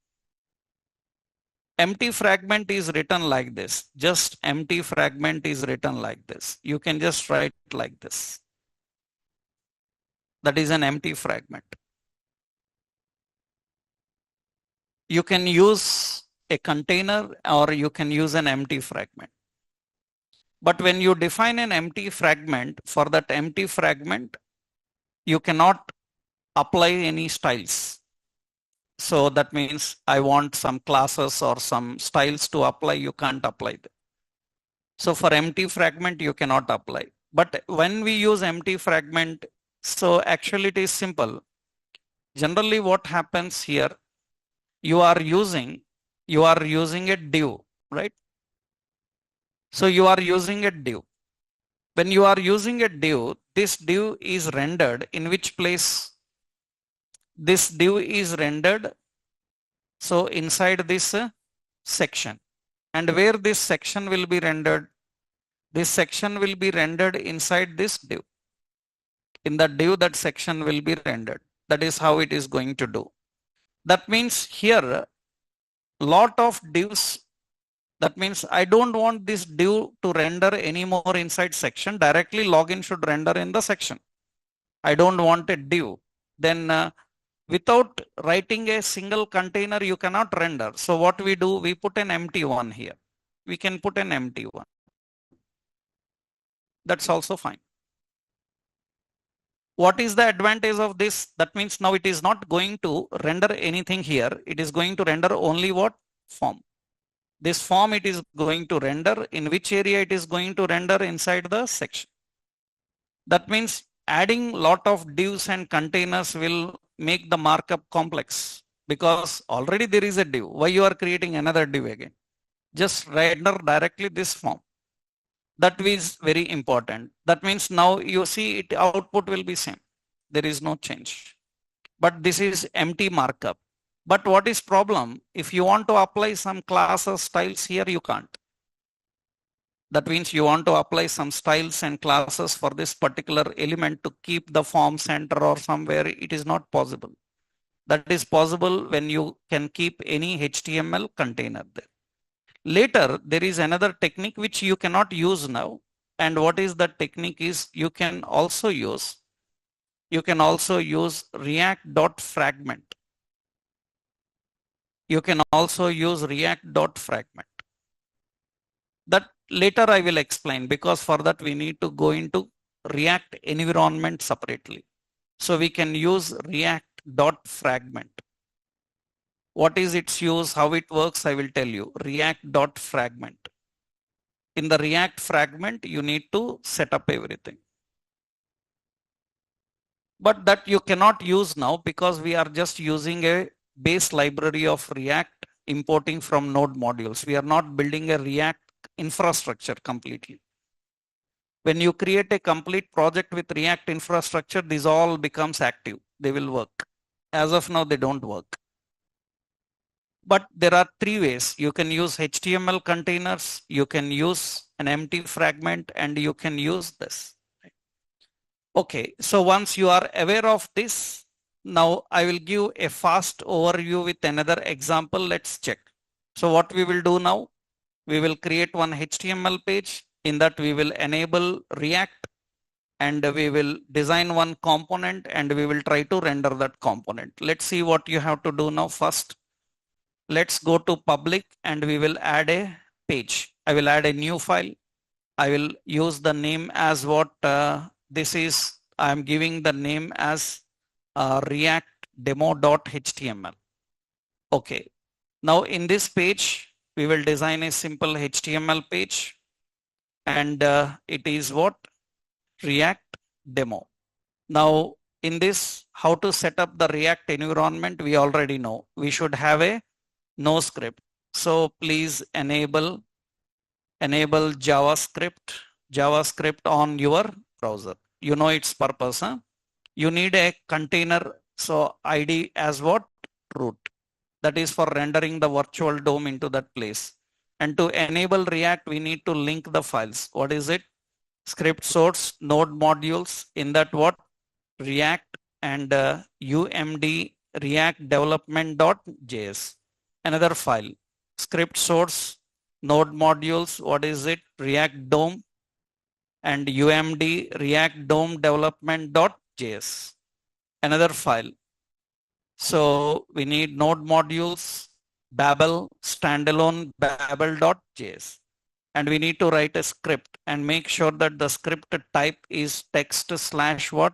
Empty fragment is written like this. Just empty fragment is written like this. You can just write like this. That is an empty fragment. You can use a container or you can use an empty fragment. But when you define an empty fragment, for that empty fragment, you cannot apply any styles. So that means I want some classes or some styles to apply, you can't apply them. So for empty fragment, you cannot apply. But when we use empty fragment, so actually it is simple. Generally what happens here, you are using a div, right? So you are using a div. When you are using a div, this div is rendered in which place? This div is rendered so inside this section. And where this section will be rendered? This section will be rendered inside this div. In the div, that section will be rendered. That is how it is going to do. That means here, lot of divs. That means I don't want this div to render anymore inside section. Directly login should render in the section. I don't want a div. Then without writing a single container, you cannot render. So what we do, we put an empty one here. We can put an empty one. That's also fine. What is the advantage of this? That means now it is not going to render anything here. It is going to render only what? Form. This form it is going to render. In which area it is going to render? Inside the section. That means adding lot of divs and containers will make the markup complex because already there is a div. Why you are creating another div again? Just render directly this form. That is very important. That means now you see it output will be same. There is no change. But this is empty markup. But what is problem? If you want to apply some classes styles here, you can't. That means you want to apply some styles and classes for this particular element to keep the form center or somewhere. It is not possible. That is possible when you can keep any HTML container there. Later, there is another technique which you cannot use now. And what is the technique is you can also use React.fragment. You can also use React.fragment. That later I will explain, because for that we need to go into React environment separately. So we can use React.fragment. What is its use, how it works, I will tell you. React.fragment. In the React fragment, you need to set up everything. But that you cannot use now because we are just using a base library of React importing from node modules. We are not building a React infrastructure completely. When you create a complete project with React infrastructure, this all becomes active. They will work. As of now, they don't work. But there are three ways. You can use HTML containers, you can use an empty fragment, and you can use this. Okay, so once you are aware of this, now I will give a fast overview with another example. Let's check. So what we will do now, we will create one HTML page. In that we will enable React, and we will design one component, and we will try to render that component. Let's see what you have to do now. First, let's go to public and we will add a page. I will add a new file. I will use the name as what this is. I am giving the name as React demo.html. Okay. Now in this page, we will design a simple HTML page, and it is what? React demo. Now in this, how to set up the React environment, we already know. We should have a no script. So please enable JavaScript on your browser. You know its purpose. Huh? You need a container. So ID as what? Root. That is for rendering the virtual DOM into that place. And to enable React, we need to link the files. What is it? Script source, node modules. In that what? React and UMD React development.js. Another file. Script source, node modules. What is it? React DOM and UMD React DOM development.js. Another file. So we need node modules, Babel, standalone babel.js. And we need to write a script and make sure that the script type is text / what?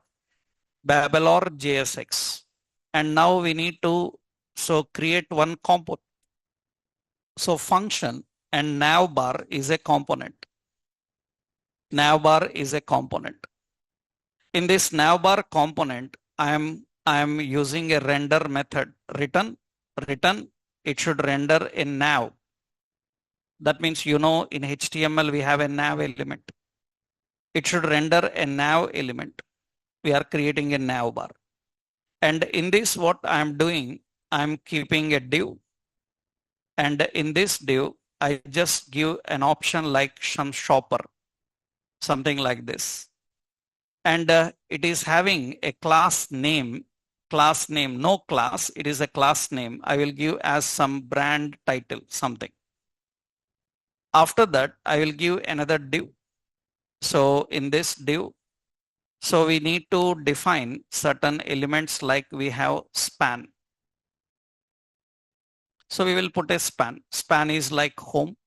Babel or JSX. And now we need to create one component. So function and navbar is a component. Navbar is a component. In this navbar component, I am using a render method. Return. It should render a nav. That means, you know, in HTML we have a nav element. It should render a nav element. We are creating a navbar. And in this, what I am doing, I am keeping a div. And in this div, I just give an option like some shopper, something like this. And it is having a class name, no class, it is a class name. I will give as some brand title, something. After that, I will give another div. So in this div, so we need to define certain elements like we have span. So we will put a span. Span is like home.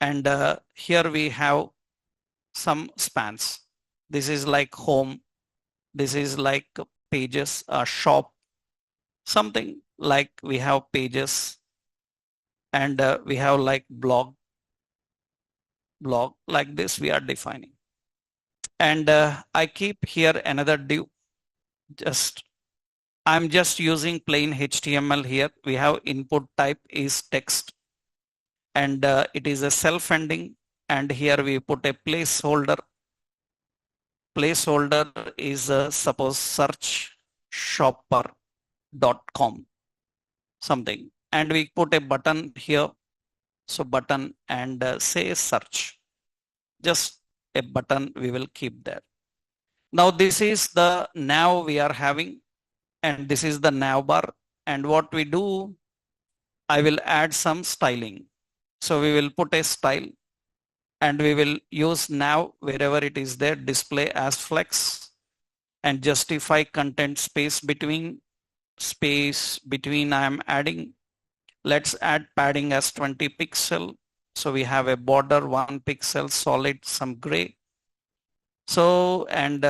And here we have some spans. This is like home. This is like pages, shop, something like we have pages. And we have like blog, like this we are defining. And I keep here another div. I'm just using plain HTML here. We have input type is text, and it is a self-ending, and here we put a placeholder. Placeholder is suppose search shopper.com something, and we put a button here. So button and say search, just a button we will keep there. Now this is the nav we are having, and this is the nav bar. And what we do, I will add some styling. So we will put a style, and we will use nav wherever it is there, display as flex, and justify content space between I am adding. Let's add padding as 20 pixel. So we have a border 1 pixel, solid, some gray. So, and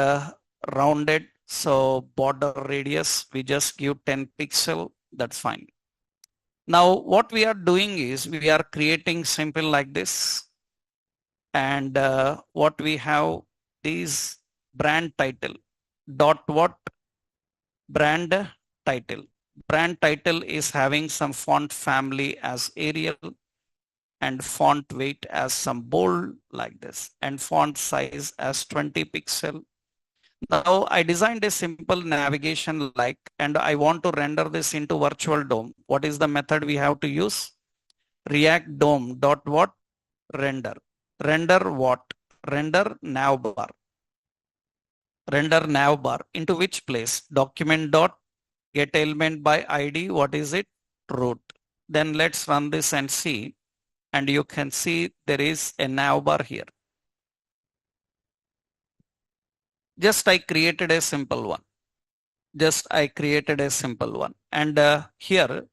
rounded. So border radius, we just give 10 pixel. That's fine. Now what we are doing is we are creating simple like this. And what we have is brand title dot what brand title. Brand title is having some font family as Arial and font weight as some bold like this, and font size as 20 pixel. Now I designed a simple navigation like, and I want to render this into virtual DOM. What is the method we have to use? React DOM dot what? Render. Render what? Render nav bar. Render nav bar into which place? Document dot get element by ID. What is it? Root. Then let's run this and see. And you can see there is a nav bar here. Just I created a simple one. And here,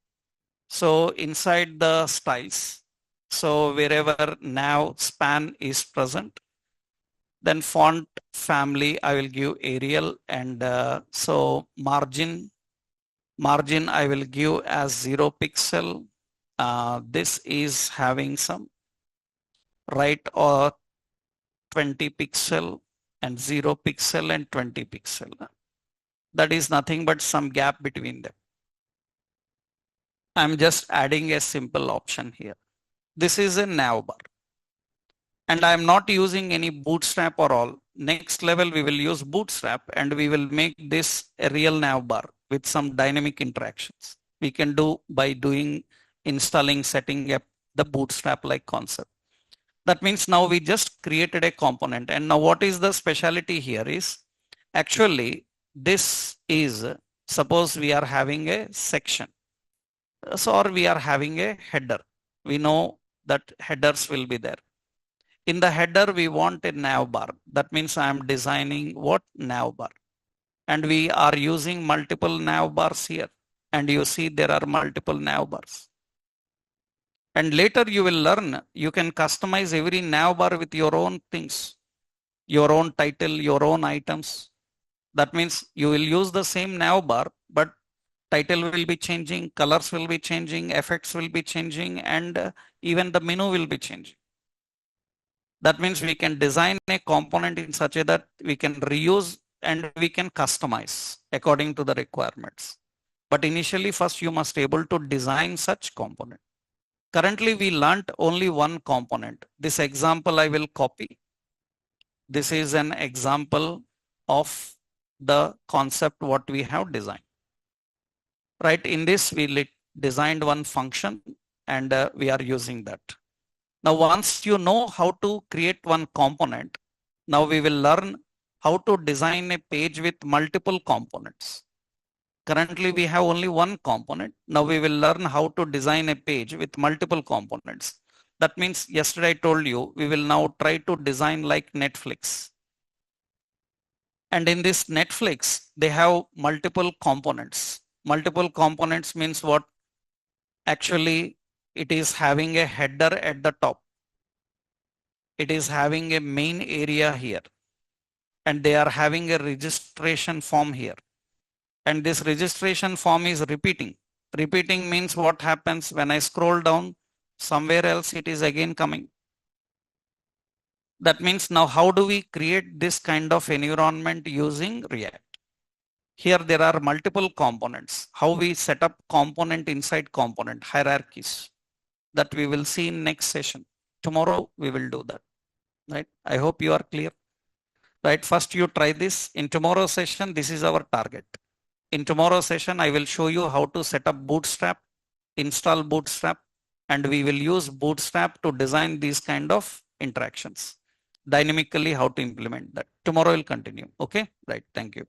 so inside the styles, so wherever nav span is present, then font family, I will give Arial, and so margin I will give as 0 pixel. This is having some right or 20 pixel and 0 pixel and 20 pixel. That is nothing but some gap between them. I'm just adding a simple option here. This is a nav bar. And I'm not using any bootstrap or all. Next level, we will use bootstrap, and we will make this a real nav bar with some dynamic interactions. We can do by installing, setting up the bootstrap like concept. That means now we just created a component. And now what is the specialty here is actually this is, suppose we are having a section. So, or we are having a header. We know that headers will be there. In the header, we want a nav bar. That means I am designing what? Nav bar. And we are using multiple nav bars here. And you see there are multiple nav bars. And later you will learn, you can customize every nav bar with your own things, your own title, your own items. That means you will use the same nav bar, but title will be changing, colors will be changing, effects will be changing, and even the menu will be changing. That means we can design a component in such a that we can reuse and we can customize according to the requirements. But initially, first you must able to design such component. Currently, we learned only one component. This example I will copy. This is an example of the concept what we have designed. Right, in this we designed one function, and we are using that. Now, once you know how to create one component, now we will learn how to design a page with multiple components. Currently, we have only one component. Now we will learn how to design a page with multiple components. That means yesterday I told you, we will now try to design like Netflix. And in this Netflix, they have multiple components. Multiple components means what? Actually, it is having a header at the top. It is having a main area here. And they are having a registration form here. And this registration form is repeating. Repeating means what happens when I scroll down somewhere else, it is again coming. That means now how do we create this kind of environment using React? Here there are multiple components. How we set up component inside component hierarchies, that we will see in next session. Tomorrow we will do that. right? I hope you are clear, right? First you try this. In tomorrow's session, this is our target. In tomorrow's session, I will show you how to set up Bootstrap, install Bootstrap, and we will use Bootstrap to design these kind of interactions. Dynamically, how to implement that. Tomorrow will continue. Okay, right. Thank you.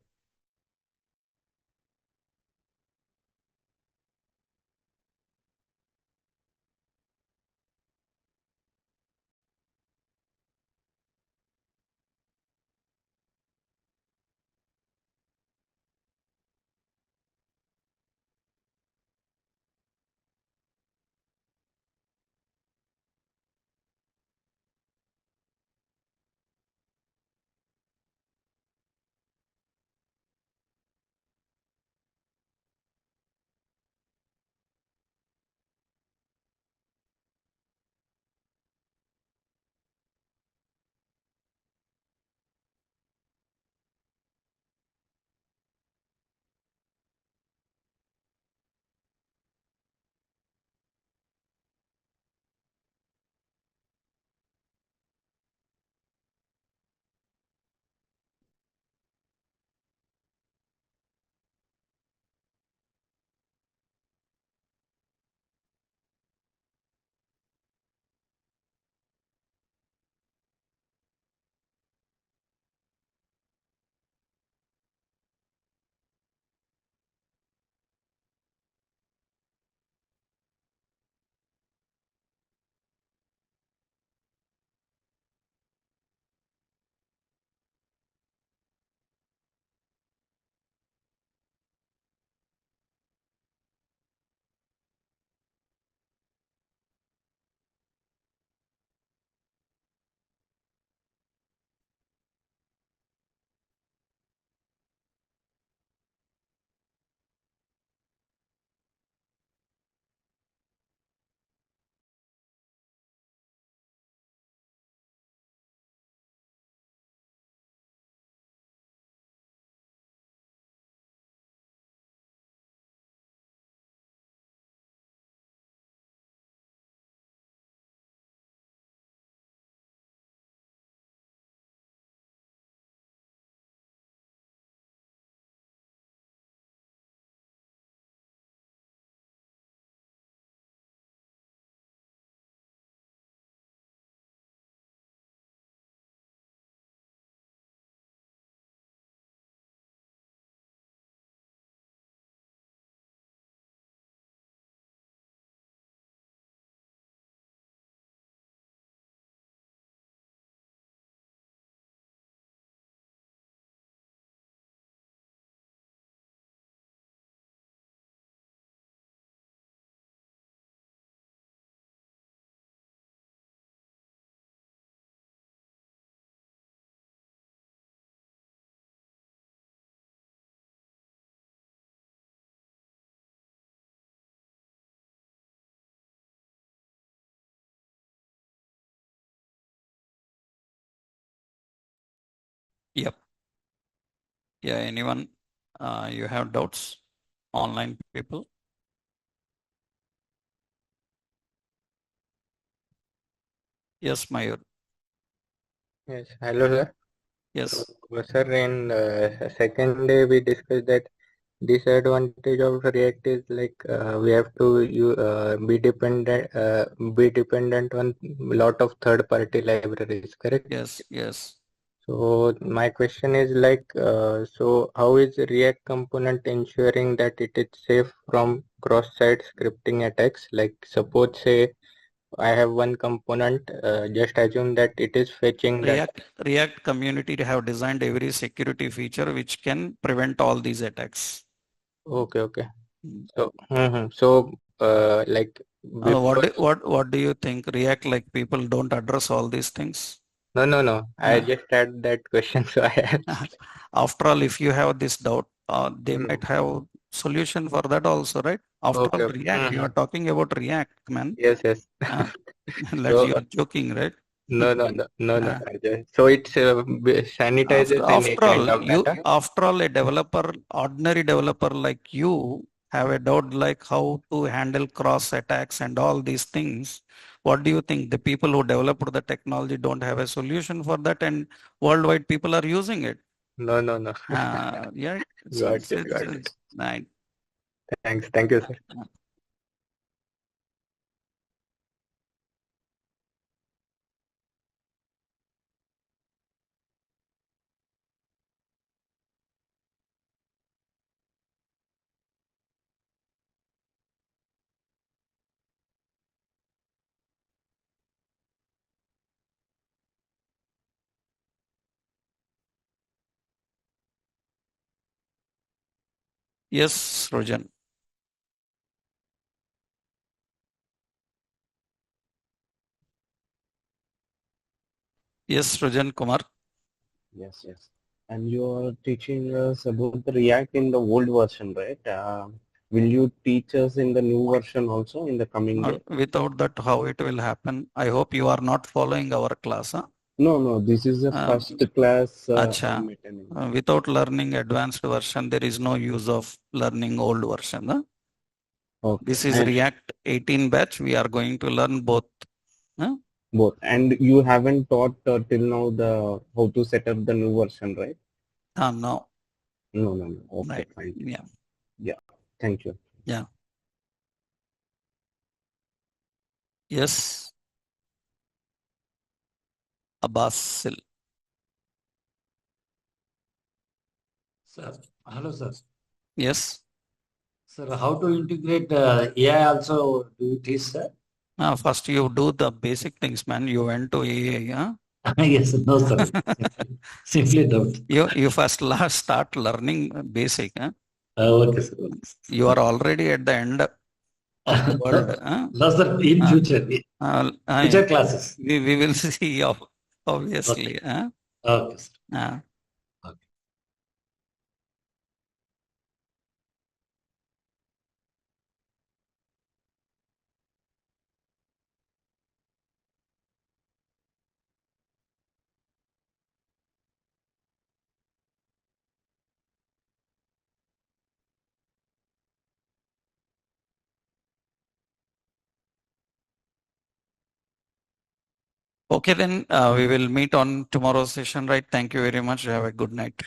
Yep. Yeah. Anyone? You have doubts? Online people? Yes, Mayur. Yes, hello sir. Yes. Sir, in second day we discussed that disadvantage of React is like we have to be dependent on lot of third party libraries, correct? Yes. Yes. So my question is like, so how is React component ensuring that it is safe from cross-site scripting attacks? Like suppose say I have one component, just assume that it is fetching that. React community have designed every security feature which can prevent all these attacks. Okay, okay. Mm. So, so like before. What do you think? React like people don't address all these things? No. I Uh, just had that question, so I asked. After all, if you have this doubt, they Hmm. might have solution for that also, right? After all, Okay, okay. React, you are talking about React, man. Yes, yes. Uh, like So you are joking, right? no. Uh, So it's sanitizes any after kind all, of data. a developer, ordinary developer like you, have a doubt like how to handle cross attacks and all these things, what do you think? The people who developed the technology don't have a solution for that, and worldwide people are using it. No, no, no. Yeah, Got it, got it. right. Thanks. Thank you, sir. Yes, Rojan. Yes, Rojan Kumar. Yes, yes. And you're teaching us about the React in the old version, right? Will you teach us in the new version also in the coming day? Without that, how it will happen? I hope you are not following our class. Huh? No, no, this is the first class Acha. I'm attending. Without learning advanced version, there is no use of learning old version. Huh? Okay. This is And React 18 batch. We are going to learn both. Huh? both. And you haven't taught till now the how to set up the new version, right? No. No, no, no. Okay, Right. fine. Yeah. Yeah. Thank you. Yeah. Yes. Abbasil. Sir, hello, sir. Yes. Sir, how to integrate AI also do you teach, sir? First, you do the basic things, man. You went to AA. Huh? Yes, no, sir. Simply doubt. You first start learning basic. Huh? Okay, sir. You are already at the end of the world. Huh? No, sir, in Uh, future. Future classes. we will see, Okay. obviously. Huh? Okay, sir. Uh, Okay. okay, then we will meet on tomorrow's session, right? Thank you very much. Have a good night.